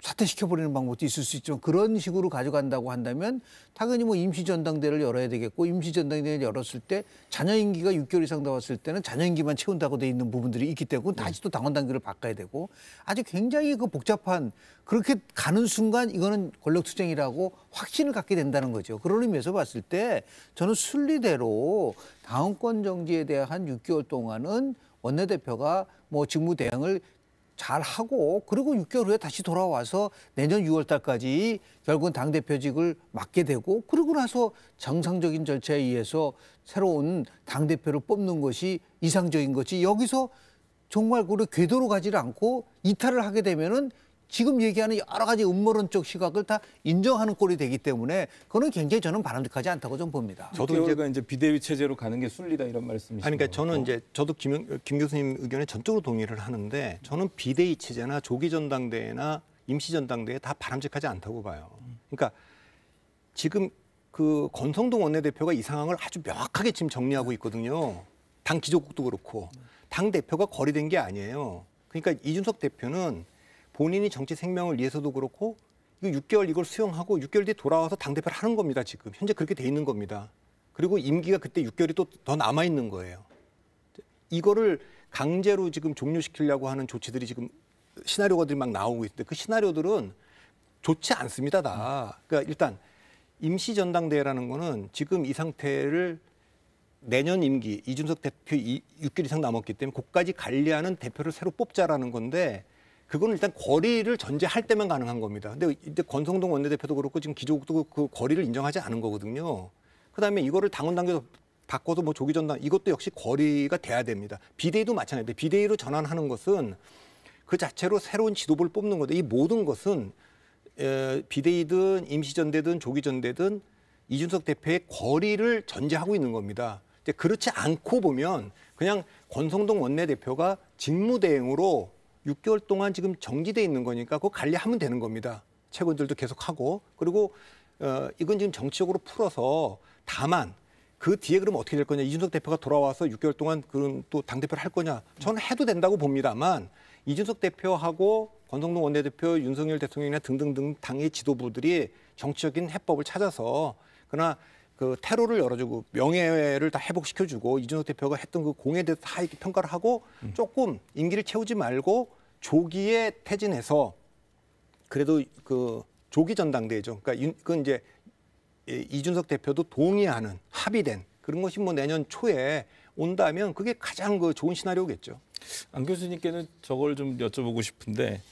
사퇴시켜버리는 방법도 있을 수 있지만 그런 식으로 가져간다고 한다면 당연히 뭐 임시전당대회를 열어야 되겠고 임시전당대회를 열었을 때 자녀 임기가 6개월 이상 남았을 때는 자녀 임기만 채운다고 돼 있는 부분들이 있기 때문에 다시 또 당원 당규를 바꿔야 되고 아주 굉장히 그 복잡한 그렇게 가는 순간 이거는 권력투쟁이라고 확신을 갖게 된다는 거죠. 그런 의미에서 봤을 때 저는 순리대로 당원권 정지에 대한 6개월 동안은 원내대표가 뭐 직무대행을 잘 하고 그리고 6개월 후에 다시 돌아와서 내년 6월 달까지 결국은 당대표직을 맡게 되고 그러고 나서 정상적인 절차에 의해서 새로운 당대표를 뽑는 것이 이상적인 거지 여기서 정말 그걸 궤도로 가지를 않고 이탈을 하게 되면은 지금 얘기하는 여러 가지 음모론적 시각을 다 인정하는 꼴이 되기 때문에 그거는 굉장히 저는 바람직하지 않다고 좀 봅니다. 저도 이제 비대위 체제로 가는 게 순리다 이런 말씀이시죠. 그러니까 저는 이제 저도 김 교수님 의견에 전적으로 동의를 하는데 저는 비대위 체제나 조기 전당대회나 임시전당대회 다 바람직하지 않다고 봐요. 그러니까 지금 그 권성동 원내대표가 이 상황을 아주 명확하게 지금 정리하고 있거든요. 당 기조국도 그렇고 당 대표가 거리된 게 아니에요. 그러니까 이준석 대표는 본인이 정치 생명을 위해서도 그렇고 이거 6개월 이걸 수용하고 6개월 뒤에 돌아와서 당 대표를 하는 겁니다. 지금 현재 그렇게 돼 있는 겁니다. 그리고 임기가 그때 6개월이 또 더 남아 있는 거예요. 이거를 강제로 지금 종료시키려고 하는 조치들이 지금 시나리오들이 막 나오고 있는데 그 시나리오들은 좋지 않습니다. 다. 그러니까 일단 임시전당대회라는 거는 지금 이 상태를 내년 임기 이준석 대표 6개월 이상 남았기 때문에 그까지 관리하는 대표를 새로 뽑자라는 건데 그거는 일단 거리를 전제할 때만 가능한 겁니다. 근데 이제 권성동 원내대표도 그렇고 지금 기조국도 그 거리를 인정하지 않은 거거든요. 그다음에 이거를 당원 당규에서 바꿔서 뭐 조기전당 이것도 역시 거리가 돼야 됩니다. 비대위도 마찬가지인데 비대위로 전환하는 것은 그 자체로 새로운 지도부를 뽑는 건데 이 모든 것은 비대위든 임시전대든 조기전대든 이준석 대표의 거리를 전제하고 있는 겁니다. 이제 그렇지 않고 보면 그냥 권성동 원내대표가 직무대행으로 6개월 동안 지금 정지돼 있는 거니까 그거 관리하면 되는 겁니다. 최고들도 계속 하고 그리고 이건 지금 정치적으로 풀어서 다만 그 뒤에 그럼 어떻게 될 거냐 이준석 대표가 돌아와서 6개월 동안 그럼 또 당대표를 할 거냐 저는 해도 된다고 봅니다만 이준석 대표하고 권성동 원내대표 윤석열 대통령이나 등등등 당의 지도부들이 정치적인 해법을 찾아서 그러나 그 테러를 열어주고 명예를 다 회복시켜주고 이준석 대표가 했던 그 공에 대해서 다 이렇게 평가를 하고 조금 임기를 채우지 말고 조기에 퇴진해서 그래도 그 조기 전당대회죠. 그러니까 그건 이제 이준석 대표도 동의하는 합의된 그런 것이 뭐 내년 초에 온다면 그게 가장 그 좋은 시나리오겠죠. 안 교수님께는 저걸 좀 여쭤보고 싶은데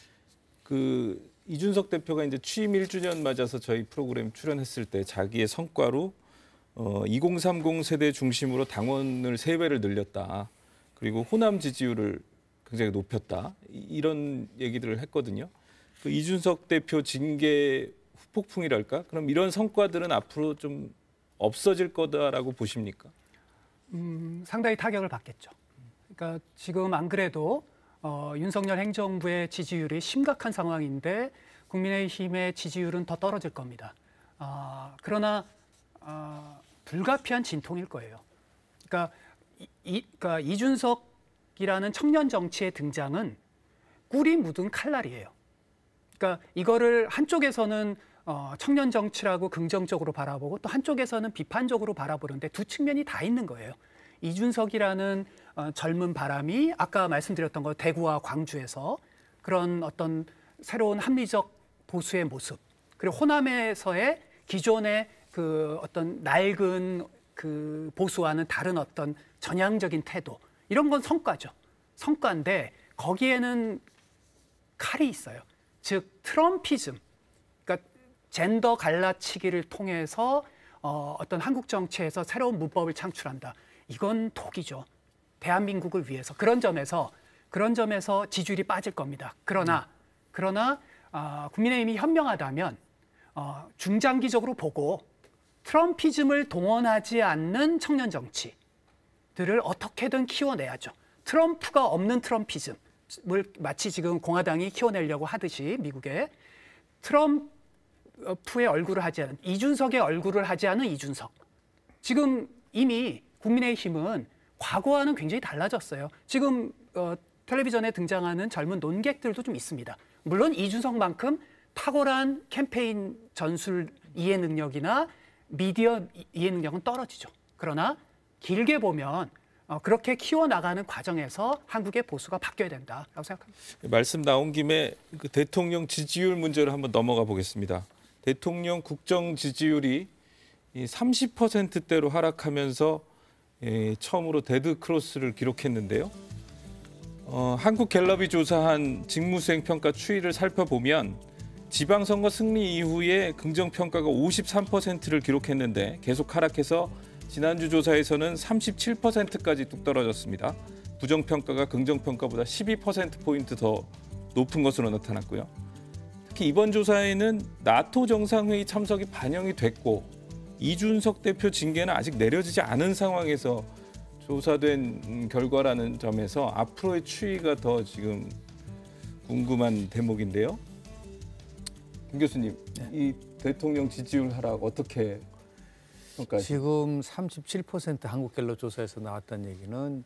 그 이준석 대표가 이제 취임 1주년 맞아서 저희 프로그램 출연했을 때 자기의 성과로 2030 세대 중심으로 당원을 3배를 늘렸다. 그리고 호남 지지율을 굉장히 높였다. 이런 얘기들을 했거든요. 그 이준석 대표 징계 후폭풍이랄까? 그럼 이런 성과들은 앞으로 좀 없어질 거다라고 보십니까? 상당히 타격을 받겠죠. 그러니까 지금 안 그래도 윤석열 행정부의 지지율이 심각한 상황인데 국민의힘의 지지율은 더 떨어질 겁니다. 그러나 불가피한 진통일 거예요. 그러니까 이준석이라는 청년 정치의 등장은 꿀이 묻은 칼날이에요. 그러니까 이거를 한쪽에서는 청년 정치라고 긍정적으로 바라보고 또 한쪽에서는 비판적으로 바라보는데 두 측면이 다 있는 거예요. 이준석이라는 젊은 바람이 아까 말씀드렸던 거 대구와 광주에서 그런 어떤 새로운 합리적 보수의 모습 그리고 호남에서의 기존의 그 어떤 낡은 그 보수와는 다른 어떤 전향적인 태도 이런 건 성과죠. 성과인데 거기에는 칼이 있어요. 즉 트럼피즘, 그러니까 젠더 갈라치기를 통해서 어떤 한국 정치에서 새로운 문법을 창출한다. 이건 독이죠. 대한민국을 위해서 그런 점에서 지지율이 빠질 겁니다. 그러나 국민의힘이 현명하다면 중장기적으로 보고 트럼피즘을 동원하지 않는 청년 정치들을 어떻게든 키워내야죠. 트럼프가 없는 트럼피즘을 마치 지금 공화당이 키워내려고 하듯이 미국에 트럼프의 얼굴을 하지 않은 이준석의 얼굴을 하지 않은 이준석. 지금 이미 국민의힘은 과거와는 굉장히 달라졌어요. 지금 텔레비전에 등장하는 젊은 논객들도 좀 있습니다. 물론 이준석만큼 탁월한 캠페인 전술 이해 능력이나 미디어 이해 능력은 떨어지죠. 그러나 길게 보면 그렇게 키워나가는 과정에서 한국의 보수가 바뀌어야 된다라고 생각합니다. 말씀 나온 김에 그 대통령 지지율 문제로 한번 넘어가 보겠습니다. 대통령 국정 지지율이 30%대로 하락하면서 처음으로 데드 크로스를 기록했는데요. 한국갤럽이 조사한 직무수행 평가 추이를 살펴보면 지방선거 승리 이후에 긍정평가가 53%를 기록했는데 계속 하락해서 지난주 조사에서는 37%까지 뚝 떨어졌습니다. 부정평가가 긍정평가보다 12%포인트 더 높은 것으로 나타났고요. 특히 이번 조사에는 나토 정상회의 참석이 반영이 됐고 이준석 대표 징계는 아직 내려지지 않은 상황에서 조사된 결과라는 점에서 앞으로의 추이가 더 지금 궁금한 대목인데요. 김 교수님, 이 대통령 지지율 하락 어떻게 평가하십니까? 지금 37% 한국갤럽 조사에서 나왔다는 얘기는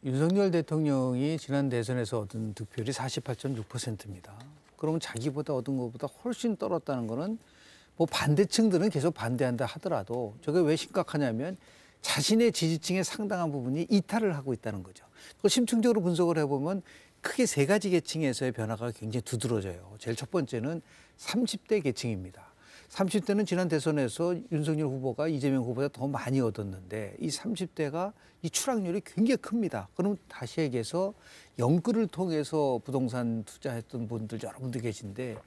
윤석열 대통령이 지난 대선에서 얻은 득표율이 48.6%입니다. 그러면 자기보다 얻은 것보다 훨씬 떨었다는 거는 뭐 반대층들은 계속 반대한다 하더라도 저게 왜 심각하냐면 자신의 지지층의 상당한 부분이 이탈을 하고 있다는 거죠. 그 심층적으로 분석을 해보면 크게 세 가지 계층에서의 변화가 굉장히 두드러져요. 제일 첫 번째는 30대 계층입니다. 30대는 지난 대선에서 윤석열 후보가 이재명 후보보다 더 많이 얻었는데 이 30대가 이 추락률이 굉장히 큽니다. 그럼 다시 얘기해서 연끌을 통해서 부동산 투자했던 분들 여러분들 계신데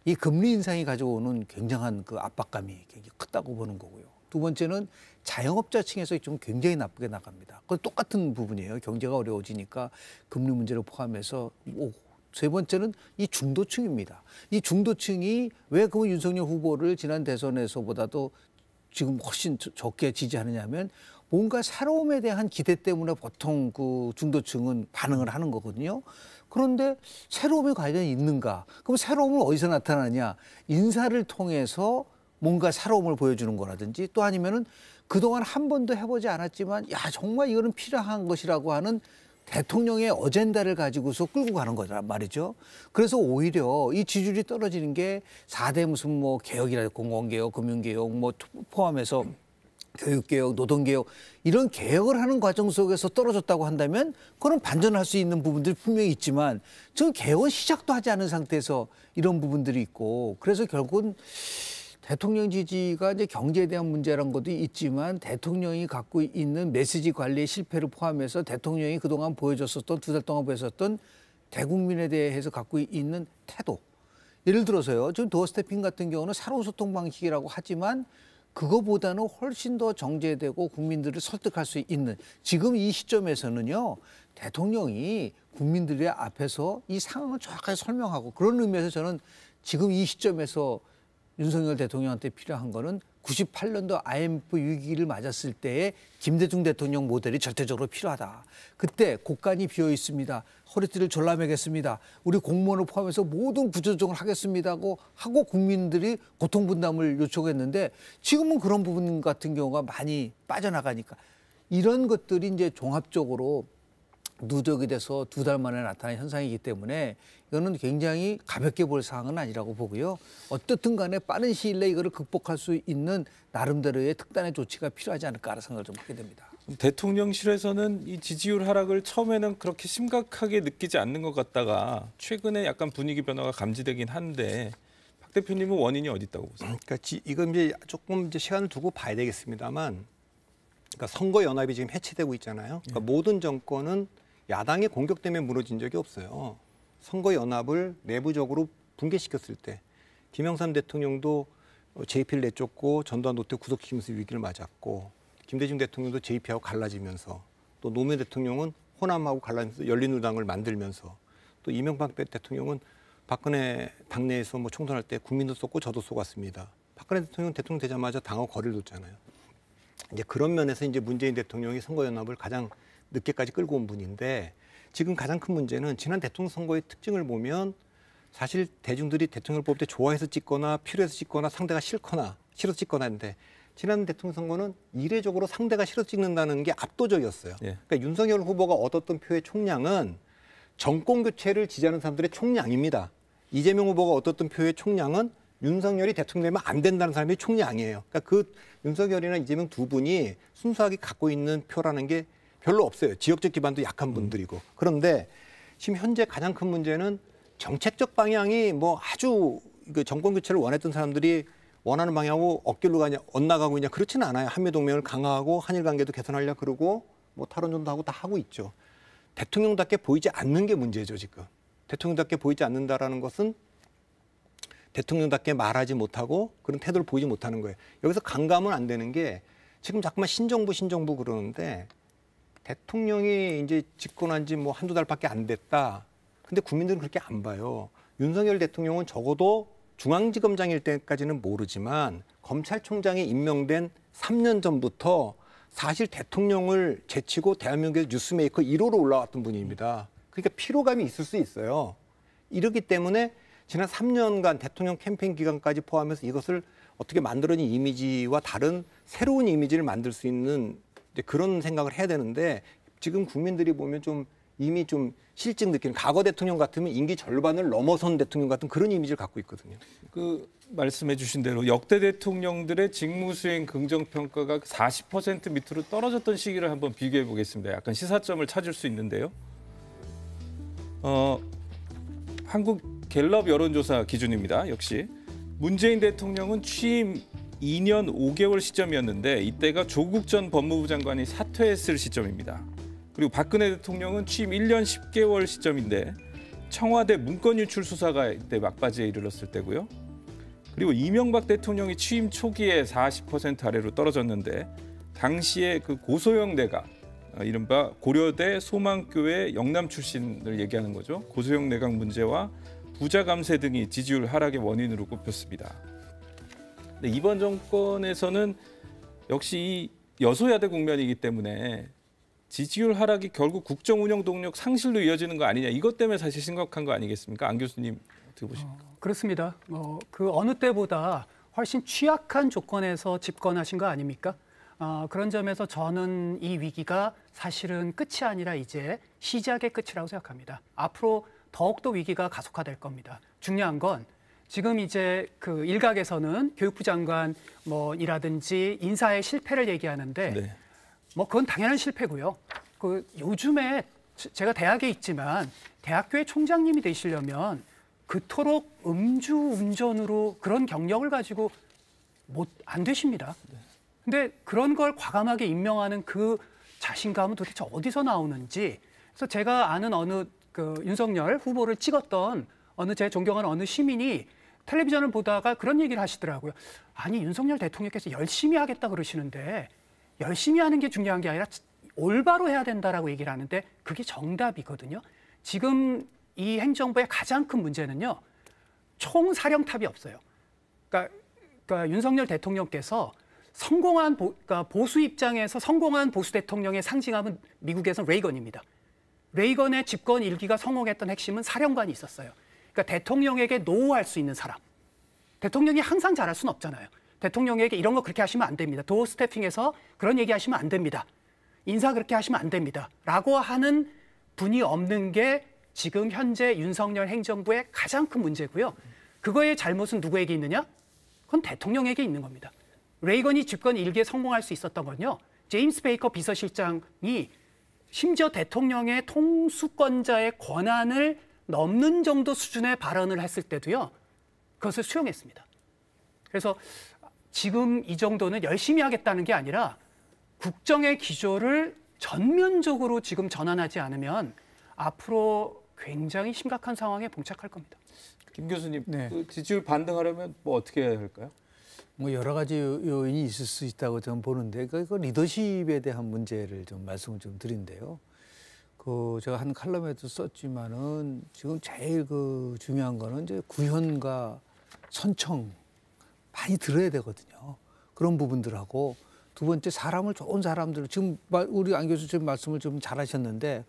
이 금리 인상이 가져오는 굉장한 그 압박감이 굉장히 크다고 보는 거고요. 두 번째는 자영업자층에서 좀 굉장히 나쁘게 나갑니다. 그건 똑같은 부분이에요. 경제가 어려워지니까 금리 문제를 포함해서 세 번째는 이 중도층입니다. 이 중도층이 왜 그 윤석열 후보를 지난 대선에서보다도 지금 훨씬 적게 지지하느냐 하면 뭔가 새로움에 대한 기대 때문에 보통 그 중도층은 반응을 하는 거거든요. 그런데 새로움이 과연 있는가? 그럼 새로움은 어디서 나타나냐? 인사를 통해서 뭔가 새로움을 보여주는 거라든지 또 아니면은 그동안 한 번도 해보지 않았지만 야 정말 이거는 필요한 것이라고 하는 대통령의 어젠다를 가지고서 끌고 가는 거란 말이죠. 그래서 오히려 이 지지율이 떨어지는 게 4대 무슨 뭐 개혁이라 공공개혁, 금융개혁 뭐 포함해서 교육개혁, 노동개혁 이런 개혁을 하는 과정 속에서 떨어졌다고 한다면 그건 반전할 수 있는 부분들이 분명히 있지만 지금 개혁은 시작도 하지 않은 상태에서 이런 부분들이 있고 그래서 결국은 대통령 지지가 이제 경제에 대한 문제라는 것도 있지만 대통령이 갖고 있는 메시지 관리의 실패를 포함해서 대통령이 그동안 보여줬었던 2달 동안 보여줬던 대국민에 대해서 갖고 있는 태도. 예를 들어서요. 지금 도어 스태핑 같은 경우는 새로운 소통 방식이라고 하지만 그거보다는 훨씬 더 정제되고 국민들을 설득할 수 있는 지금 이 시점에서는요. 대통령이 국민들의 앞에서 이 상황을 정확하게 설명하고 그런 의미에서 저는 지금 이 시점에서 윤석열 대통령한테 필요한 거는 98년도 IMF 위기를 맞았을 때의 김대중 대통령 모델이 절대적으로 필요하다. 그때 곳간이 비어 있습니다. 허리띠를 졸라매겠습니다. 우리 공무원을 포함해서 모든 구조조정을 하겠습니다고 하고 국민들이 고통 분담을 요청했는데 지금은 그런 부분 같은 경우가 많이 빠져나가니까 이런 것들이 이제 종합적으로 누적이 돼서 2달 만에 나타난 현상이기 때문에 이거는 굉장히 가볍게 볼 사항은 아니라고 보고요. 어떻든 간에 빠른 시일 내에 이거를 극복할 수 있는 나름대로의 특단의 조치가 필요하지 않을까라는 생각을 좀 하게 됩니다. 대통령실에서는 이 지지율 하락을 처음에는 그렇게 심각하게 느끼지 않는 것 같다가 최근에 약간 분위기 변화가 감지되긴 한데 박 대표님은 원인이 어디 있다고 보세요? 그러니까 이건 이제 조금 이제 시간을 두고 봐야 되겠습니다만 그러니까 선거 연합이 지금 해체되고 있잖아요. 그러니까 모든 정권은 야당의 공격 때문에 무너진 적이 없어요. 선거 연합을 내부적으로 붕괴시켰을 때 김영삼 대통령도 JP를 내쫓고 전두환 노태 구속시키면서 위기를 맞았고 김대중 대통령도 JP하고 갈라지면서 또 노무현 대통령은 호남하고 갈라지면서 열린우리당을 만들면서 또 이명박 대통령은 박근혜 당내에서 뭐 총선할 때 국민도 쏘고 저도 쏘았습니다. 박근혜 대통령 되자마자 당하고 거리를 뒀잖아요. 이제 그런 면에서 이제 문재인 대통령이 선거 연합을 가장 늦게까지 끌고 온 분인데 지금 가장 큰 문제는 지난 대통령 선거의 특징을 보면 사실 대중들이 대통령을 뽑을 때 좋아해서 찍거나 필요해서 찍거나 상대가 싫거나 싫어서 찍거나 했는데 지난 대통령 선거는 이례적으로 상대가 싫어서 찍는다는 게 압도적이었어요. 예. 그러니까 윤석열 후보가 얻었던 표의 총량은 정권 교체를 지지하는 사람들의 총량입니다. 이재명 후보가 얻었던 표의 총량은 윤석열이 대통령 되면 안 된다는 사람이 총량이에요. 그러니까 그 윤석열이나 이재명 두 분이 순수하게 갖고 있는 표라는 게 별로 없어요. 지역적 기반도 약한 분들이고. 그런데 지금 현재 가장 큰 문제는 정책적 방향이 뭐 아주 그 정권 교체를 원했던 사람들이 원하는 방향하고 엇길로 가냐, 엇나가고 있냐 그렇지는 않아요. 한미동맹을 강화하고 한일 관계도 개선하려 그러고 뭐 탈원전도 하고 다 하고 있죠. 대통령답게 보이지 않는 게 문제죠 지금. 대통령답게 보이지 않는다라는 것은 대통령답게 말하지 못하고 그런 태도를 보이지 못하는 거예요. 여기서 강감은 안 되는 게 지금 자꾸만 신정부 그러는데 대통령이 이제 집권한 지 뭐 한두 달밖에 안 됐다. 근데 국민들은 그렇게 안 봐요. 윤석열 대통령은 적어도 중앙지검장일 때까지는 모르지만 검찰총장이 임명된 3년 전부터 사실 대통령을 제치고 대한민국의 뉴스메이커 1호로 올라왔던 분입니다. 그러니까 피로감이 있을 수 있어요. 이렇기 때문에 지난 3년간 대통령 캠페인 기간까지 포함해서 이것을 어떻게 만들어진 이미지와 다른 새로운 이미지를 만들 수 있는 이제 그런 생각을 해야 되는데 지금 국민들이 보면 좀 이미 좀 실증 느끼는 과거 대통령 같으면 임기 절반을 넘어선 대통령 같은 그런 이미지를 갖고 있거든요. 그 말씀해 주신 대로 역대 대통령들의 직무수행 긍정평가가 40% 밑으로 떨어졌던 시기를 한번 비교해 보겠습니다. 약간 시사점을 찾을 수 있는데요. 한국 갤럽 여론조사 기준입니다. 역시 문재인 대통령은 취임 2년 5개월 시점이었는데 이때가 조국 전 법무부 장관이 사퇴했을 시점입니다. 그리고 박근혜 대통령은 취임 1년 10개월 시점인데 청와대 문건 유출 수사가 이때 막바지에 이르렀을 때고요. 그리고 이명박 대통령이 취임 초기에 40% 아래로 떨어졌는데 당시에 그 고소영 내각, 이른바 고려대 소망교회 영남 출신을 얘기하는 거죠. 고소영 내각 문제와 부자 감세 등이 지지율 하락의 원인으로 꼽혔습니다. 근데 이번 정권에서는 역시 이 여소야대 국면이기 때문에 지지율 하락이 결국 국정 운영 동력 상실로 이어지는 거 아니냐, 이것 때문에 사실 심각한 거 아니겠습니까? 안 교수님 어떻게 보십니까? 그렇습니다. 그 어느 때보다 훨씬 취약한 조건에서 집권하신 거 아닙니까? 그런 점에서 저는 이 위기가 사실은 끝이 아니라 이제 시작의 끝이라고 생각합니다. 앞으로 더욱더 위기가 가속화될 겁니다. 중요한 건 지금 이제 그 일각에서는 교육부 장관 이라든지 인사의 실패를 얘기하는데 네. 그건 당연한 실패고요. 그 요즘에 제가 대학에 있지만 대학교의 총장님이 되시려면 그토록 음주운전으로 그런 경력을 가지고 안 되십니다. 근데 그런 걸 과감하게 임명하는 그 자신감은 도대체 어디서 나오는지. 그래서 제가 아는 어느 그 윤석열 후보를 찍었던 제 존경하는 어느 시민이 텔레비전을 보다가 그런 얘기를 하시더라고요. 아니, 윤석열 대통령께서 열심히 하겠다 그러시는데 열심히 하는 게 중요한 게 아니라 올바로 해야 된다라고 얘기를 하는데 그게 정답이거든요. 지금 이 행정부의 가장 큰 문제는요, 총사령탑이 없어요. 그러니까 윤석열 대통령께서 성공한 보수 입장에서 성공한 보수 대통령의 상징함은 미국에서는 레이건입니다. 레이건의 집권 일기가 성공했던 핵심은 사령관이 있었어요. 그러니까 대통령에게 노할 수 있는 사람. 대통령이 항상 잘할 수는 없잖아요. 대통령에게 이런 거 그렇게 하시면 안 됩니다. 도어 스태핑에서 그런 얘기 하시면 안 됩니다. 인사 그렇게 하시면 안 됩니다. 라고 하는 분이 없는 게 지금 현재 윤석열 행정부의 가장 큰 문제고요. 그거의 잘못은 누구에게 있느냐? 그건 대통령에게 있는 겁니다. 레이건이 집권 일기에 성공할 수 있었던 건요, 제임스 베이커 비서실장이 심지어 대통령의 통수권자의 권한을 넘는 정도 수준의 발언을 했을 때도요, 그것을 수용했습니다. 그래서 지금 이 정도는 열심히 하겠다는 게 아니라 국정의 기조를 전면적으로 지금 전환하지 않으면 앞으로 굉장히 심각한 상황에 봉착할 겁니다. 김 교수님, 네. 그 지지율 반등하려면 어떻게 해야 할까요? 여러 가지 요인이 있을 수 있다고 저는 보는데 그 리더십에 대한 문제를 좀 말씀을 좀 드린데요. 제가 한 칼럼에도 썼지만은 지금 제일 중요한 거는 이제 구현과 선청 많이 들어야 되거든요. 그런 부분들하고 두 번째 좋은 사람들 지금 우리 안 교수 지금 말씀을 좀 잘하셨는데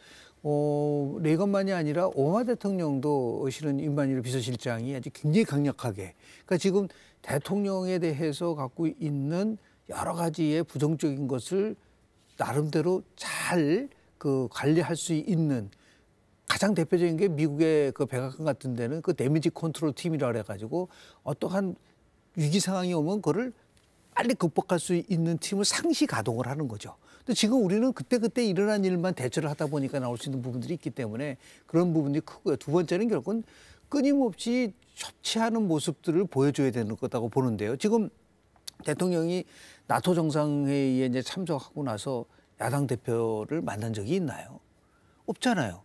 레이건만이 아니라 오바마 대통령도 실은 임마누엘 비서실장이 아주 굉장히 강력하게 그러니까 지금 대통령에 대해서 갖고 있는 여러 가지의 부정적인 것을 나름대로 잘 관리할 수 있는 가장 대표적인 게 미국의 백악관 같은 데는 데미지 컨트롤 팀이라 그래가지고 어떠한 위기 상황이 오면 그거를 빨리 극복할 수 있는 팀을 상시 가동을 하는 거죠. 근데 지금 우리는 그때 일어난 일만 대처를 하다 보니까 나올 수 있는 부분들이 있기 때문에 그런 부분이 크고요. 두 번째는 결국은 끊임없이 협치하는 모습들을 보여줘야 되는 거다고 보는데요. 지금 대통령이 나토 정상회의에 이제 참석하고 나서 야당 대표를 만난 적이 있나요? 없잖아요.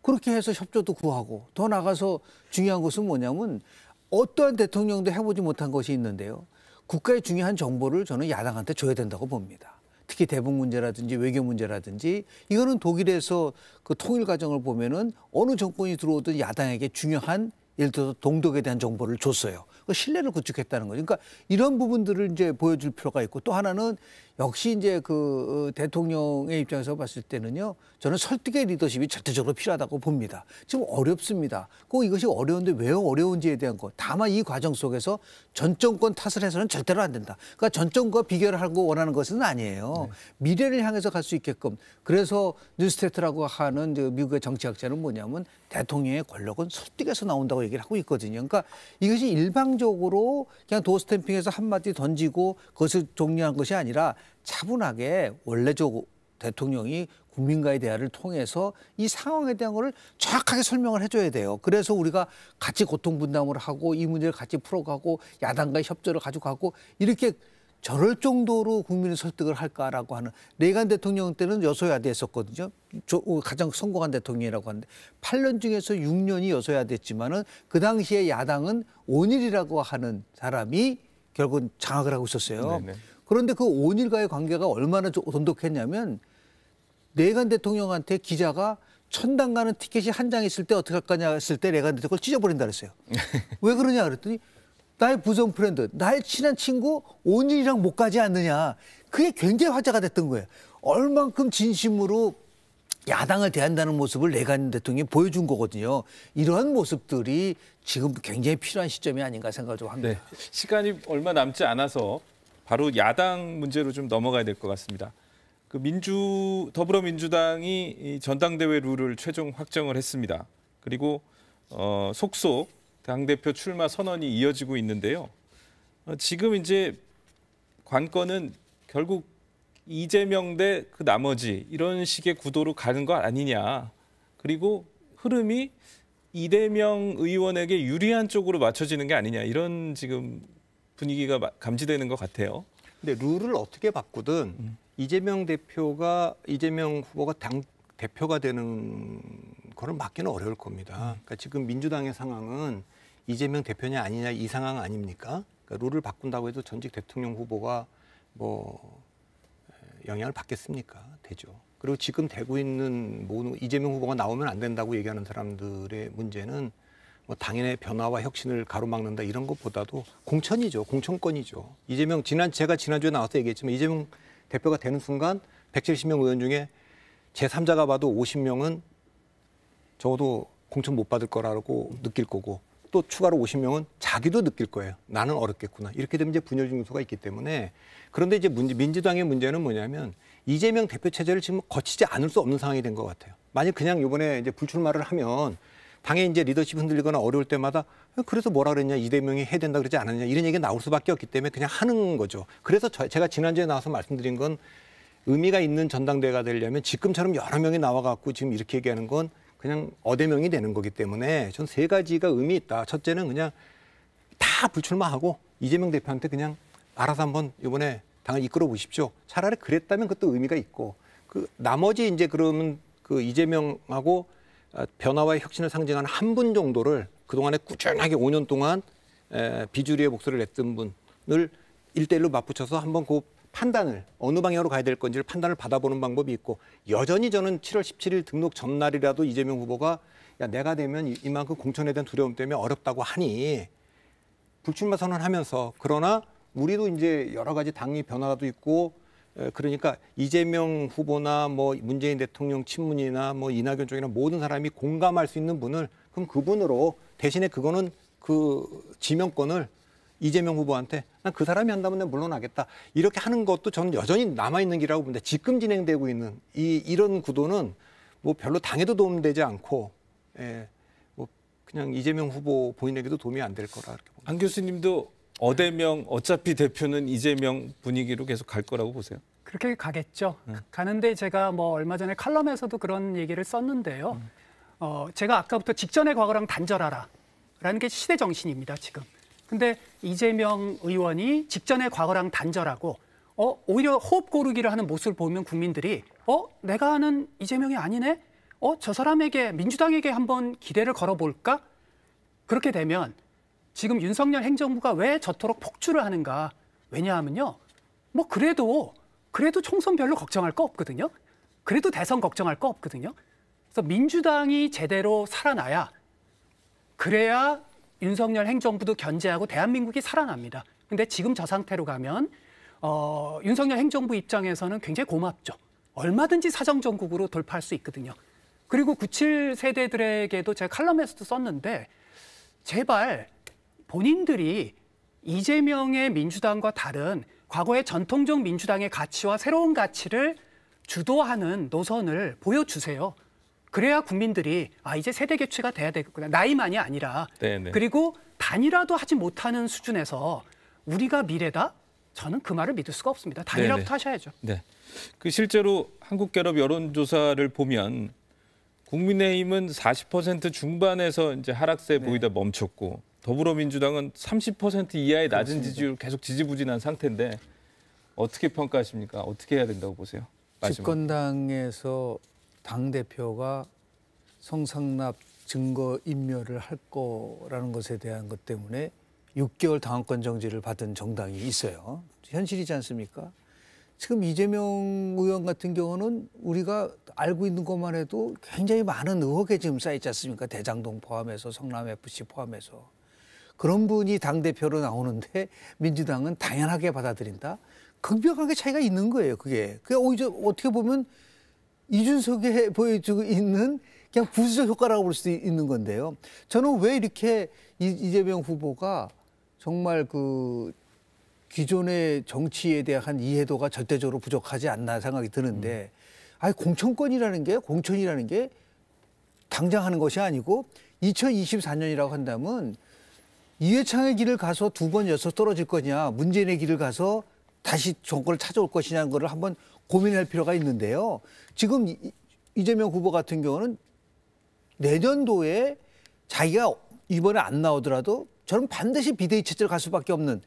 그렇게 해서 협조도 구하고 더 나가서 중요한 것은 뭐냐면 어떠한 대통령도 해보지 못한 것이 있는데요. 국가의 중요한 정보를 저는 야당한테 줘야 된다고 봅니다. 특히 대북 문제라든지 외교 문제라든지 이거는 독일에서 통일 과정을 보면은 어느 정권이 들어오든 야당에게 중요한 예를 들어서 동독에 대한 정보를 줬어요. 그 신뢰를 구축했다는 거죠. 그러니까 이런 부분들을 이제 보여줄 필요가 있고 또 하나는 역시 이제 그 대통령의 입장에서 봤을 때는요. 저는 설득의 리더십이 절대적으로 필요하다고 봅니다. 지금 어렵습니다. 꼭 이것이 어려운데 왜 어려운지에 대한 것. 다만 이 과정 속에서 전 정권 탓을 해서는 절대로 안 된다. 그러니까 전 정권과 비교를 하고 원하는 것은 아니에요. 네. 미래를 향해서 갈 수 있게끔. 그래서 뉴스테트라고 하는 미국의 정치학자는 뭐냐면 대통령의 권력은 설득에서 나온다고 얘기를 하고 있거든요. 그러니까 이것이 일방적으로 그냥 도어스탬핑해서 한마디 던지고 그것을 정리한 것이 아니라 차분하게 원래 대통령이 국민과의 대화를 통해서 이 상황에 대한 거를 정확하게 설명을 해줘야 돼요. 그래서 우리가 같이 고통 분담을 하고 이 문제를 같이 풀어가고 야당과의 협조를 가져가고 이렇게 저럴 정도로 국민을 설득을 할까라고 하는 레이간 대통령 때는 여소야대 했었거든요. 가장 성공한 대통령이라고 하는데 8년 중에서 6년이 여소야대했지만은 그 당시에 야당은 온일이라고 하는 사람이 결국은 장악을 하고 있었어요. 네네. 그런데 그 온일과의 관계가 얼마나 돈독했냐면 레이간 대통령한테 기자가 천당 가는 티켓이 한 장 있을 때 어떻게 할 거냐 했을 때 레이간 대통령을 찢어버린다 그랬어요. 왜 그러냐 그랬더니 나의 부정 프렌드, 나의 친한 친구 온일이랑 못 가지 않느냐. 그게 굉장히 화제가 됐던 거예요. 얼만큼 진심으로 야당을 대한다는 모습을 레이간 대통령이 보여준 거거든요. 이러한 모습들이 지금 굉장히 필요한 시점이 아닌가 생각을 좀 합니다. 네, 시간이 얼마 남지 않아서 바로 야당 문제로 좀 넘어가야 될 것 같습니다. 그 더불어민주당이 이 전당대회 룰을 최종 확정을 했습니다. 그리고 속속 당대표 출마 선언이 이어지고 있는데요. 지금 이제 관건은 결국 이재명 대 그 나머지 이런 식의 구도로 가는 거 아니냐. 그리고 흐름이 이재명 의원에게 유리한 쪽으로 맞춰지는 게 아니냐. 이런 지금 분위기가 감지되는 것 같아요. 근데 룰을 어떻게 바꾸든 이재명 후보가 당 대표가 되는 거는 막기는 어려울 겁니다. 그러니까 지금 민주당의 상황은 이재명 대표냐 아니냐 이 상황 아닙니까? 그러니까 룰을 바꾼다고 해도 전직 대통령 후보가 뭐 영향을 받겠습니까? 되죠. 그리고 지금 되고 있는 이재명 후보가 나오면 안 된다고 얘기하는 사람들의 문제는 뭐 당연의 변화와 혁신을 가로막는다 이런 것보다도 공천이죠. 공천권이죠. 제가 지난주에 나와서 얘기했지만 이재명 대표가 되는 순간 170명 의원 중에 제3자가 봐도 50명은 적어도 공천 못 받을 거라고 느낄 거고 또 추가로 50명은 자기도 느낄 거예요. 나는 어렵겠구나. 이렇게 되면 이제 분열 징수가 있기 때문에 그런데 이제 민주당의 문제는 뭐냐면 이재명 대표 체제를 지금 거치지 않을 수 없는 상황이 된 것 같아요. 만약 그냥 이번에 이제 불출마를 하면 당에 이제 리더십 흔들리거나 어려울 때마다 그래서 뭐라 그랬냐 이재명이 해야 된다 그러지 않았냐 이런 얘기가 나올 수밖에 없기 때문에 그냥 하는 거죠. 그래서 제가 지난주에 나와서 말씀드린 건 의미가 있는 전당대회가 되려면 지금처럼 여러 명이 나와갖고 지금 이렇게 얘기하는 건 그냥 어대명이 되는 거기 때문에 전 세 가지가 의미 있다. 첫째는 그냥 다 불출마하고 이재명 대표한테 그냥 알아서 한번 이번에 당을 이끌어 보십시오. 차라리 그랬다면 그것도 의미가 있고 그 나머지 이제 그러면 그 이재명하고 변화와의 혁신을 상징하는 한 분 정도를 그동안에 꾸준하게 5년 동안 비주류의 목소리를 냈던 분을 1대1로 맞붙여서 한번 그 판단을 어느 방향으로 가야 될 건지를 판단을 받아보는 방법이 있고 여전히 저는 7월 17일 등록 전날이라도 이재명 후보가 야 내가 되면 이만큼 공천에 대한 두려움 때문에 어렵다고 하니 불출마 선언하면서 그러나 우리도 이제 여러 가지 당의 변화도 있고 그러니까 이재명 후보나 뭐 문재인 대통령 친문이나 뭐 이낙연 쪽이나 모든 사람이 공감할 수 있는 분을 그럼 그분으로 대신에 그거는 그 지명권을 이재명 후보한테 난 그 사람이 한다면 내가 물러나겠다. 이렇게 하는 것도 저는 여전히 남아있는 길이라고 보는데 지금 진행되고 있는 이런 구도는 뭐 별로 당에도 도움되지 않고 뭐 그냥 이재명 후보 본인에게도 도움이 안 될 거라 이렇게 봅니다. 안 교수님도 어대명 어차피 대표는 이재명 분위기로 계속 갈 거라고 보세요? 그렇게 가겠죠. 가는데 제가 뭐 얼마 전에 칼럼에서도 그런 얘기를 썼는데요. 제가 아까부터 직전의 과거랑 단절하라라는 게 시대 정신입니다. 지금. 근데 이재명 의원이 직전의 과거랑 단절하고 오히려 호흡 고르기를 하는 모습을 보면 국민들이 내가 아는 이재명이 아니네? 저 사람에게 민주당에게 한번 기대를 걸어볼까? 그렇게 되면 지금 윤석열 행정부가 왜 저토록 폭주를 하는가? 왜냐하면요. 뭐 그래도 총선 별로 걱정할 거 없거든요. 그래도 대선 걱정할 거 없거든요. 그래서 민주당이 제대로 살아나야 그래야 윤석열 행정부도 견제하고 대한민국이 살아납니다. 근데 지금 저 상태로 가면 윤석열 행정부 입장에서는 굉장히 고맙죠. 얼마든지 사정정국으로 돌파할 수 있거든요. 그리고 97 세대들에게도 제가 칼럼에서도 썼는데 제발 본인들이 이재명의 민주당과 다른 과거의 전통적 민주당의 가치와 새로운 가치를 주도하는 노선을 보여주세요. 그래야 국민들이 이제 세대 교체가 돼야 되겠구나. 나이만이 아니라. 네네. 그리고 단일화도 하지 못하는 수준에서 우리가 미래다? 저는 그 말을 믿을 수가 없습니다. 단일화부터 네네. 하셔야죠. 네. 그 실제로 한국갤럽 여론조사를 보면 국민의힘은 40% 중반에서 이제 하락세 보이다 멈췄고 더불어민주당은 30% 이하의 낮은 지지율 계속 지지부진한 상태인데 어떻게 평가하십니까? 어떻게 해야 된다고 보세요? 마지막으로. 집권당에서 당대표가 성상납 증거 인멸을 할 거라는 것에 대한 것 때문에 6개월 당원권 정지를 받은 정당이 있어요. 현실이지 않습니까? 지금 이재명 의원 같은 경우는 우리가 알고 있는 것만 해도 굉장히 많은 의혹에 지금 쌓이지 않습니까? 대장동 포함해서 성남FC 포함해서. 그런 분이 당대표로 나오는데 민주당은 당연하게 받아들인다? 극명하게 차이가 있는 거예요, 그게. 그게 오히려 어떻게 보면 이준석에 보여주고 있는 그냥 부수적 효과라고 볼 수 있는 건데요. 저는 왜 이렇게 이재명 후보가 정말 그 기존의 정치에 대한 이해도가 절대적으로 부족하지 않나 생각이 드는데 공천이라는 게 당장 하는 것이 아니고 2024년이라고 한다면 이회창의 길을 가서 두 번 여서 떨어질 거냐, 문재인의 길을 가서 다시 정권을 찾아올 것이냐는 걸 한번 고민할 필요가 있는데요. 지금 이재명 후보 같은 경우는 내년도에 자기가 이번에 안 나오더라도 저는 반드시 비대위 체제로 갈 수밖에 없는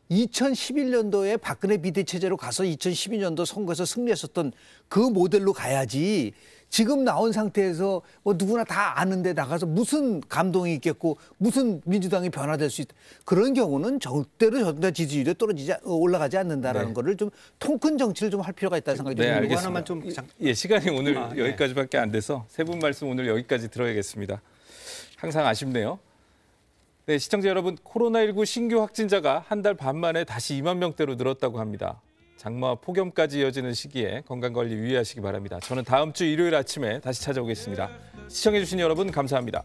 2011년도에 박근혜 비대위 체제로 가서 2012년도 선거에서 승리했었던 그 모델로 가야지 지금 나온 상태에서 뭐 누구나 다 아는데 나가서 무슨 감동이 있겠고 무슨 민주당이 변화될 수 있다. 그런 경우는 절대로 전대 지지율이 올라가지 않는다라는 거를 좀 통 큰 정치를 좀 할 필요가 있다는 생각이 듭니다. 알겠습니다. 하나만 좀 예, 시간이 오늘 여기까지밖에 안 돼서 세 분 말씀 오늘 여기까지 들어야겠습니다. 항상 아쉽네요. 네, 시청자 여러분, 코로나19 신규 확진자가 한 달 반 만에 다시 2만 명대로 늘었다고 합니다. 장마와 폭염까지 이어지는 시기에 건강관리 유의하시기 바랍니다. 저는 다음 주 일요일 아침에 다시 찾아오겠습니다. 시청해주신 여러분 감사합니다.